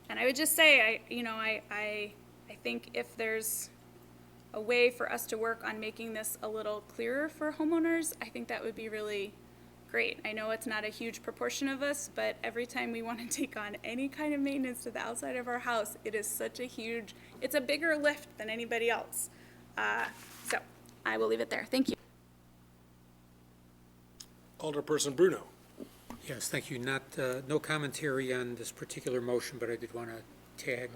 And I would just say, I think if there's a way for us to work on making this a little clearer for homeowners, I think that would be really great. I know it's not a huge proportion of us, but every time we want to take on any kind of maintenance to the outside of our house, it is such a huge, it's a bigger lift than anybody else. So I will leave it there. Thank you. Alderperson Bruno. Yes, thank you. Not, no commentary on this particular motion, but I did want to tag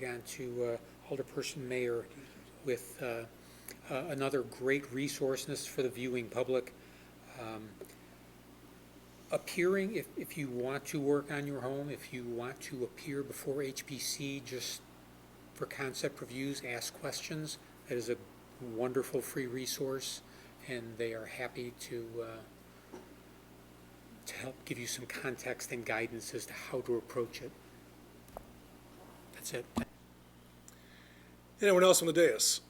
on to Alderperson Mayer with another great resource, and this is for the viewing public. Appearing, if you want to work on your home, if you want to appear before HPC just for concept reviews, ask questions, that is a wonderful free resource, and they are happy to help give you some context and guidance as to how to approach it. That's it. Anyone else on the dais?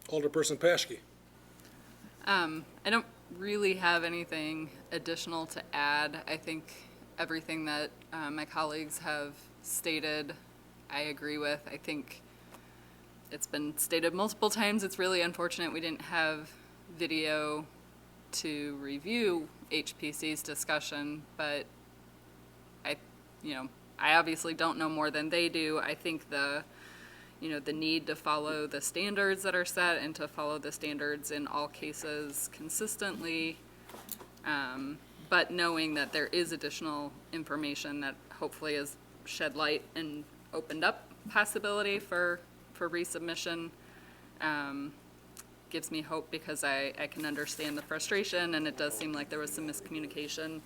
Alderperson Paschke. I don't really have anything additional to add. I think everything that my colleagues have stated, I agree with. I think it's been stated multiple times. It's really unfortunate we didn't have video to review HPC's discussion, but I obviously don't know more than they do. I think the need to follow the standards that are set and to follow the standards in all cases consistently, but knowing that there is additional information that hopefully has shed light and opened up possibility for resubmission, gives me hope, because I can understand the frustration, and it does seem like there was some miscommunication.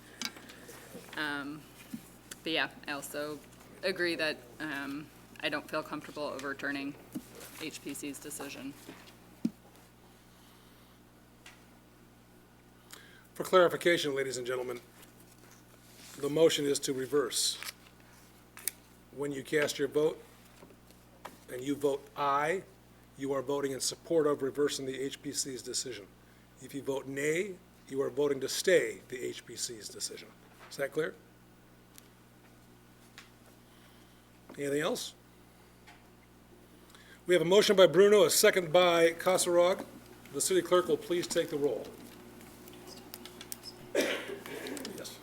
But yeah, I also agree that I don't feel comfortable overturning HPC's decision. For clarification, ladies and gentlemen, the motion is to reverse. When you cast your vote and you vote aye, you are voting in support of reversing the HPC's decision. If you vote nay, you are voting to stay the HPC's decision. Is that clear? Anything else? We have a motion by Bruno, a second by Kasserag. The city clerk will please take the roll. Yes.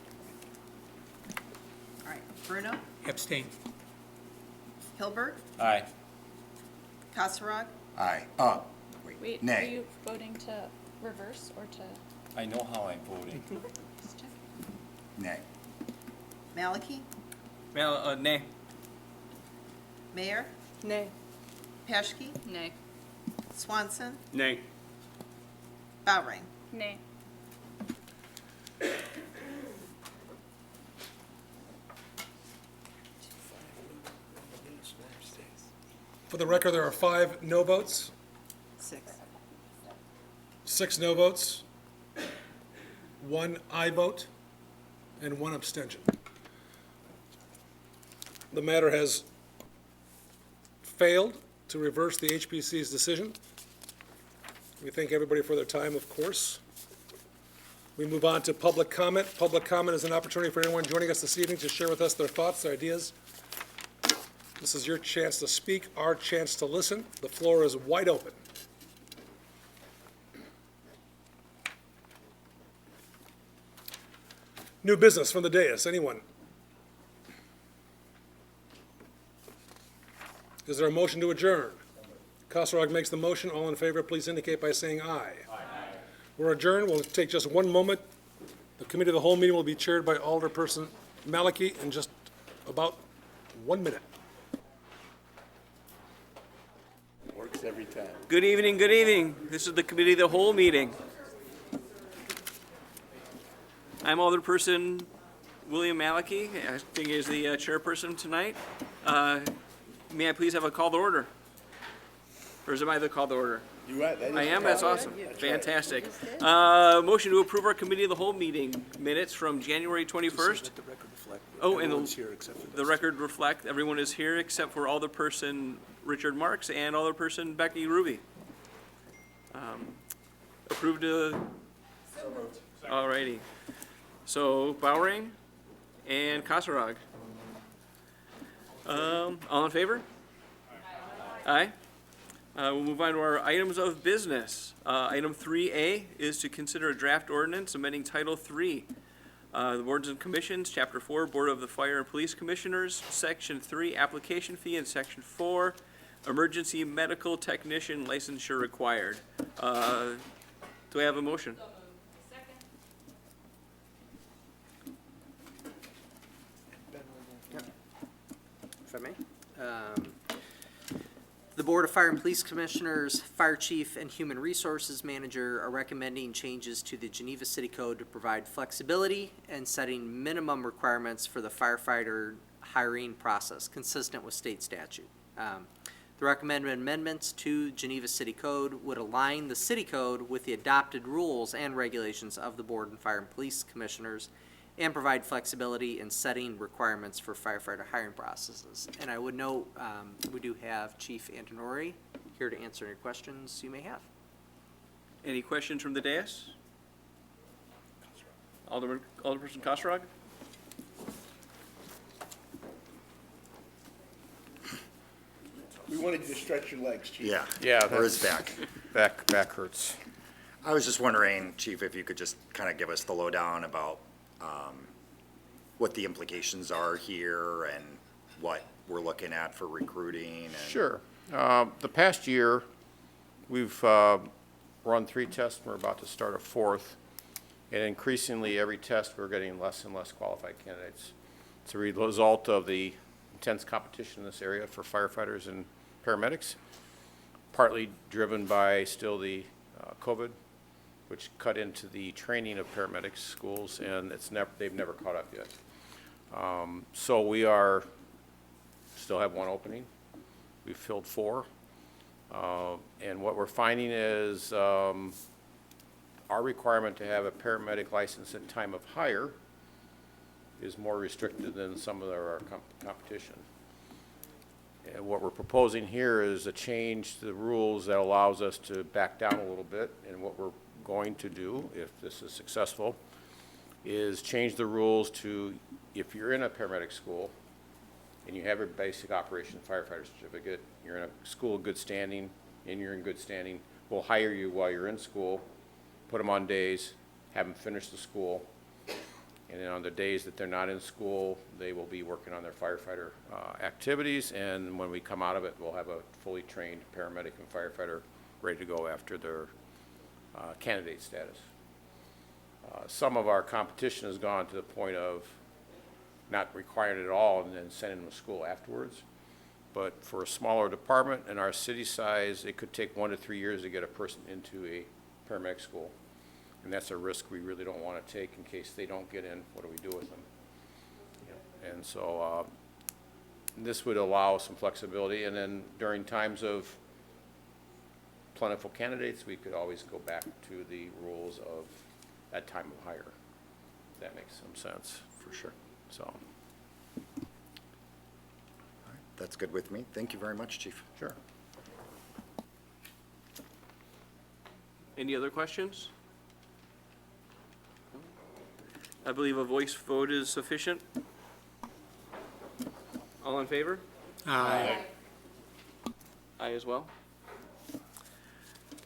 All right, Bruno, Abstain. Hilberg, Aye. Kasserag, Aye. Wait, Wait, are nay. you voting to reverse or to? I know how I'm voting. Just check. Nay. Maliki, Nay. Mayor, Nay. Paschke, Nay. Swanson, Nay. Bowring. Nay. For the record, there are 5 no votes, 6 no votes, 1 aye vote, and 1 abstention. The matter has failed to reverse the HPC's decision. We thank everybody for their time, of course. We move on to public comment. Public comment is an opportunity for anyone joining us this evening to share with us their thoughts, their ideas. This is your chance to speak, our chance to listen. The floor is wide open. New business from the dais, anyone? Is there a motion to adjourn? Kasserag makes the motion. All in favor, please indicate by saying aye. Aye. We're adjourned. We'll take just one moment. The committee of the whole meeting will be chaired by Alderperson Maliki in just about 1 minute. Works every time. Good evening, good evening. This is the committee of the whole meeting. I'm Alderperson William Maliki, acting as the chairperson tonight. May I please have a call to order? Or is it I that call to order? You are, that is I am, correct. that's awesome. That's right. Fantastic. Motion to approve our committee of the whole meeting minutes from January 21st. Oh, and the record reflect, everyone is here except for Alderperson Richard Marks and Alderperson Becky Ruby. Approved Alrighty. So Bowering and Kasserag. All in favor? Aye. We'll move on to our items of business. Item 3A is to consider a draft ordinance amending Title III. The Boards and Commissions, Chapter 4, Board of the Fire and Police Commissioners, Section 3, Application Fee, and Section 4, Emergency Medical Technician Licensure Required. Do I have a motion? If I may. The Board of Fire and Police Commissioners, Fire Chief, and Human Resources Manager are recommending changes to the Geneva City Code to provide flexibility and setting minimum requirements for the firefighter hiring process, consistent with state statute. The recommended amendments to Geneva City Code would align the city code with the adopted rules and regulations of the Board of Fire and Police Commissioners and provide flexibility in setting requirements for firefighter hiring processes. And I would note, we do have Chief Antonori here to answer any questions you may have. Any questions from the dais? Alderperson Kasserag? We wanted you to stretch your legs, Chief. Yeah. Yeah, Or his back. Back hurts. I was just wondering, Chief, if you could just kind of give us the lowdown about what the implications are here and what we're looking at for recruiting and. Sure. The past year, we've run 3 tests, and we're about to start a 4th. And increasingly, every test, we're getting less and less qualified candidates. It's a result of the intense competition in this area for firefighters and paramedics, partly driven by still the COVID, which cut into the training of paramedics schools, and they've never caught up yet. So we still have 1 opening. We've filled 4. And what we're finding is our requirement to have a paramedic license at time of hire is more restricted than some of our competition. And what we're proposing here is a change to the rules that allows us to back down a little bit. And what we're going to do, if this is successful, is change the rules to, if you're in a paramedic school and you have your basic operation firefighter certificate, you're in a school of good standing, and you're in good standing, we'll hire you while you're in school, put them on days, have them finish the school, and then on the days that they're not in school, they will be working on their firefighter activities, and when we come out of it, we'll have a fully trained paramedic and firefighter ready to go after their candidate status. Some of our competition has gone to the point of not requiring it at all and then sending them to school afterwards. But for a smaller department and our city size, it could take 1 to 3 years to get a person into a paramedic school. And that's a risk we really don't want to take in case they don't get in. What do we do with them? And so this would allow some flexibility. And then during times of plentiful candidates, we could always go back to the rules of that time of hire. That makes some sense, for sure. So. That's good with me. Thank you very much, Chief. Sure. Any other questions? I believe a voice vote is sufficient. All in favor? Aye. Aye as well.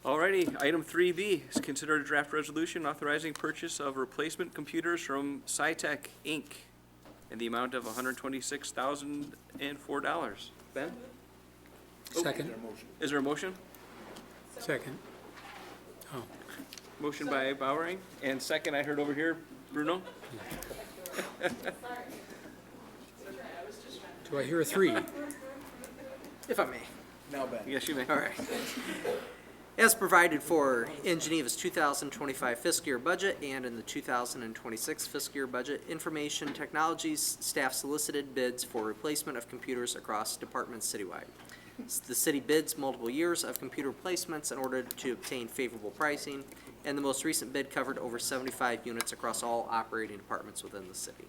Alrighty, item 3B is consider a draft resolution authorizing purchase of replacement computers from SciTech, Inc. in the amount of $126,004. Ben? Second. Is there a motion? Second. Oh, Motion by Bowering, and second I heard over here, Bruno? do I hear a 3? If I may. Now, Ben. Yes, you may. All right. As provided for in Geneva's 2025 fiscal year budget and in the 2026 fiscal year budget, Information Technologies staff solicited bids for replacement of computers across departments citywide. The city bids multiple years of computer replacements in order to obtain favorable pricing, and the most recent bid covered over 75 units across all operating departments within the city.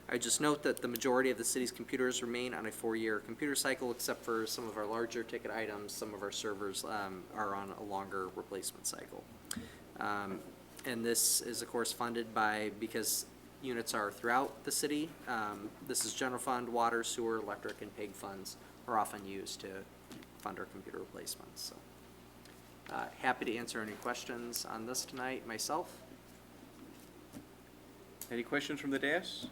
I just note that the majority of the city's computers remain on a 4-year computer cycle, except for some of our larger ticket items. Some of our servers are on a longer replacement cycle. And this is, of course, funded by, because units are throughout the city. This is general fund, water, sewer, electric, and PEG funds are often used to fund our computer replacements. So, happy to answer any questions on this tonight myself. Any questions from the dais?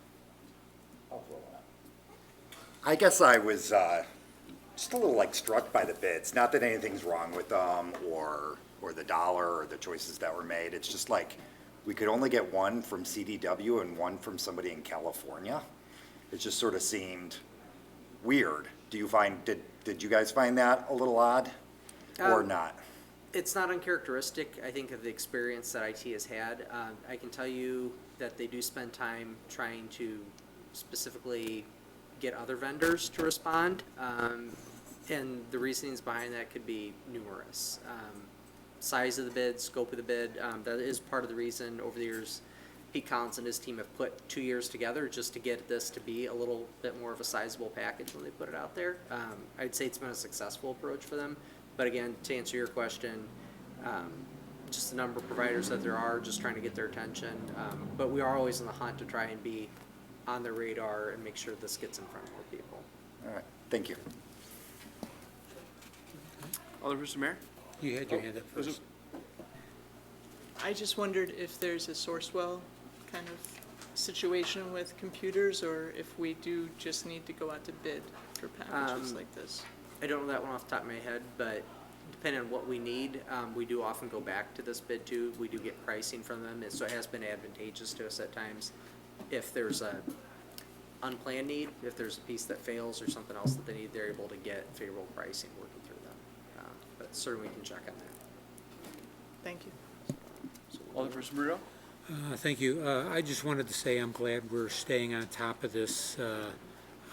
I guess I was just a little like struck by the bids. Not that anything's wrong with them or the dollar or the choices that were made. It's just like we could only get one from CDW and one from somebody in California. It just sort of seemed weird. Do you find, did you guys find that a little odd or not? It's not uncharacteristic, I think, of the experience that IT has had. I can tell you that they do spend time trying to specifically get other vendors to respond, and the reasonings behind that could be numerous. Size of the bid, scope of the bid, that is part of the reason over the years Pete Collins and his team have put 2 years together just to get this to be a little bit more of a sizable package when they put it out there. I'd say it's been a successful approach for them, but again, to answer your question, just the number of providers that there are, just trying to get their attention, but we are always on the hunt to try and be on their radar and make sure this gets in front of more people. All right, thank you. Alderperson Mayor? You had your hand up first. I just wondered if there's a Sourcewell kind of situation with computers, or if we do just need to go out to bid for packages like this. I don't know that one off the top of my head, but depending on what we need, we do often go back to this bid too. We do get pricing from them, and so it has been advantageous to us at times. If there's a unplanned need, if there's a piece that fails or something else that they need, they're able to get favorable pricing working through them. But certainly we can check on that. Thank you. Alderperson Bruno? Thank you. I just wanted to say I'm glad we're staying on top of this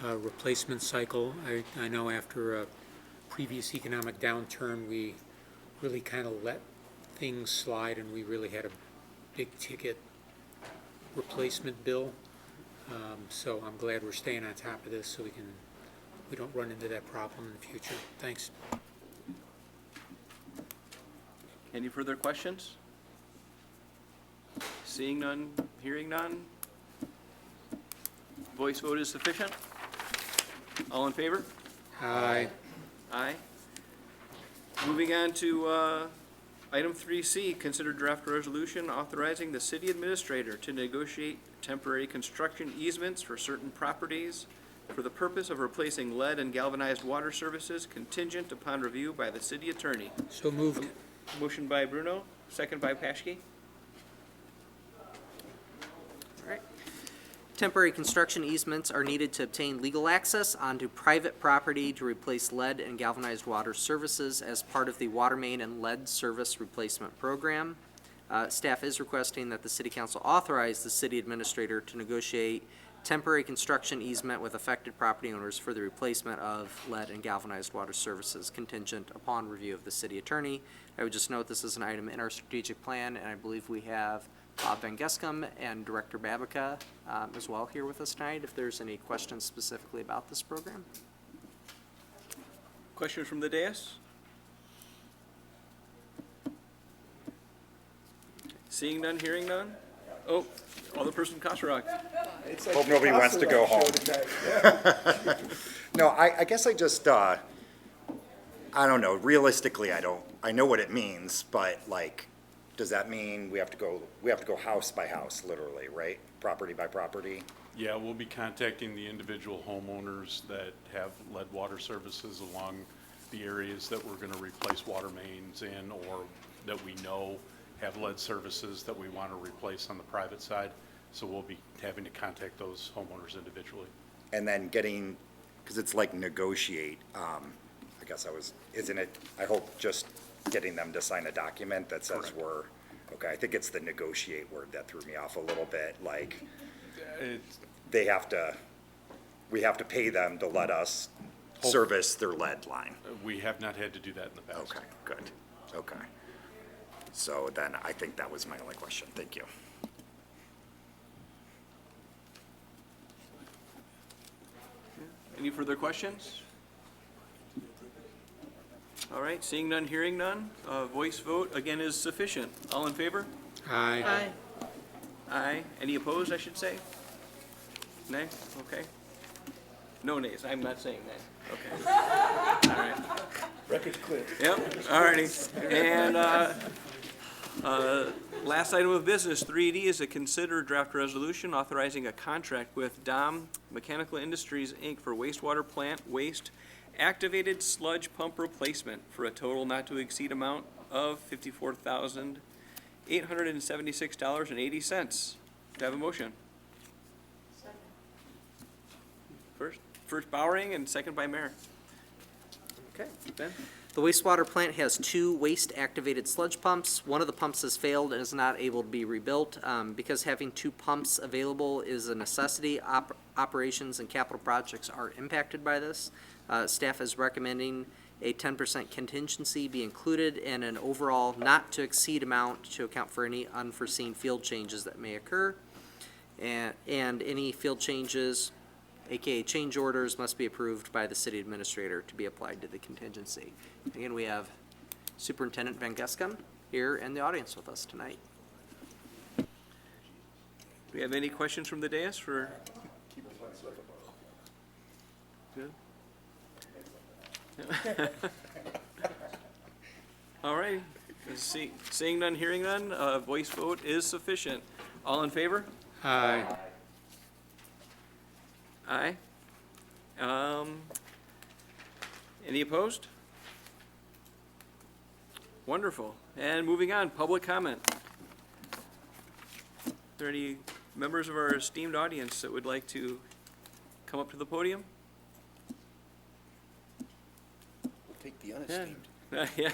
replacement cycle. I know after a previous economic downturn, we really kind of let things slide, and we really had a big ticket replacement bill. So I'm glad we're staying on top of this so we don't run into that problem in the future. Thanks. Any further questions? Seeing none, hearing none. Voice vote is sufficient. All in favor? Aye. Aye. Moving on to item 3C, consider draft resolution authorizing the city administrator to negotiate temporary construction easements for certain properties for the purpose of replacing lead and galvanized water services contingent upon review by the city attorney. So moved. Motion by Bruno, second by Paschke. Temporary construction easements are needed to obtain legal access onto private property to replace lead and galvanized water services as part of the water main and lead service replacement program. Staff is requesting that the city council authorize the city administrator to negotiate temporary construction easement with affected property owners for the replacement of lead and galvanized water services contingent upon review of the city attorney. I would just note this is an item in our strategic plan, and I believe we have Bob Van Gescam and Director Babica as well here with us tonight, if there's any questions specifically about this program. Questions from the dais? Seeing none, hearing none? Oh, Alderperson Kosarok. Hope nobody wants to go home. No, I guess I just, I don't know, realistically, I know what it means, but like, does that mean we have to go house by house, literally, right? Property by property? Yeah, we'll be contacting the individual homeowners that have lead water services along the areas that we're going to replace water mains in, or that we know have lead services that we want to replace on the private side. So we'll be having to contact those homeowners individually. And then getting, because it's like negotiate, I guess isn't it, I hope just getting them to sign a document that says we're, okay, I think it's the negotiate word that threw me off a little bit, like, we have to pay them to let us service their lead line. We have not had to do that in the past. Okay, good, okay. So then I think that was my only question. Thank you. Any further questions? All right, seeing none, hearing none, voice vote again is sufficient. All in favor? Aye. Aye. Any opposed, I should say? Nay? Okay. No nays, I'm not saying nay. Okay. All right. Record's clear. Yep, all righty. And last item of business, 3D, is a consider draft resolution authorizing a contract with Dom Mechanical Industries, Inc. for wastewater plant waste activated sludge pump replacement for a total not to exceed amount of $54,876.80. Do I have a motion? First Bowering and second by Mayor. Okay, Ben? The wastewater plant has 2 waste-activated sludge pumps. One of the pumps has failed and is not able to be rebuilt. Because having 2 pumps available is a necessity, operations and capital projects are impacted by this. Staff is recommending a 10% contingency be included and an overall not-to-exceed amount to account for any unforeseen field changes that may occur. And any field changes, AKA change orders, must be approved by the city administrator to be applied to the contingency. Again, we have Superintendent Van Gescam here in the audience with us tonight. Do we have any questions from the dais for? Good. All right, seeing none, hearing none, voice vote is sufficient. All in favor? Aye. Aye. Any opposed? Wonderful. And moving on, public comment. Are there any members of our esteemed audience that would like to come up to the podium? Take the unesteemed. Yeah.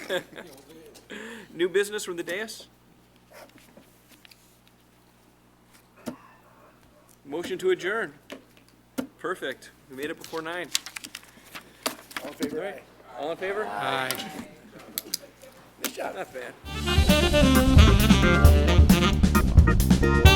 New business from the dais? Motion to adjourn. Perfect. We made it before 9. All in favor? Aye. All in favor? Aye. Not bad.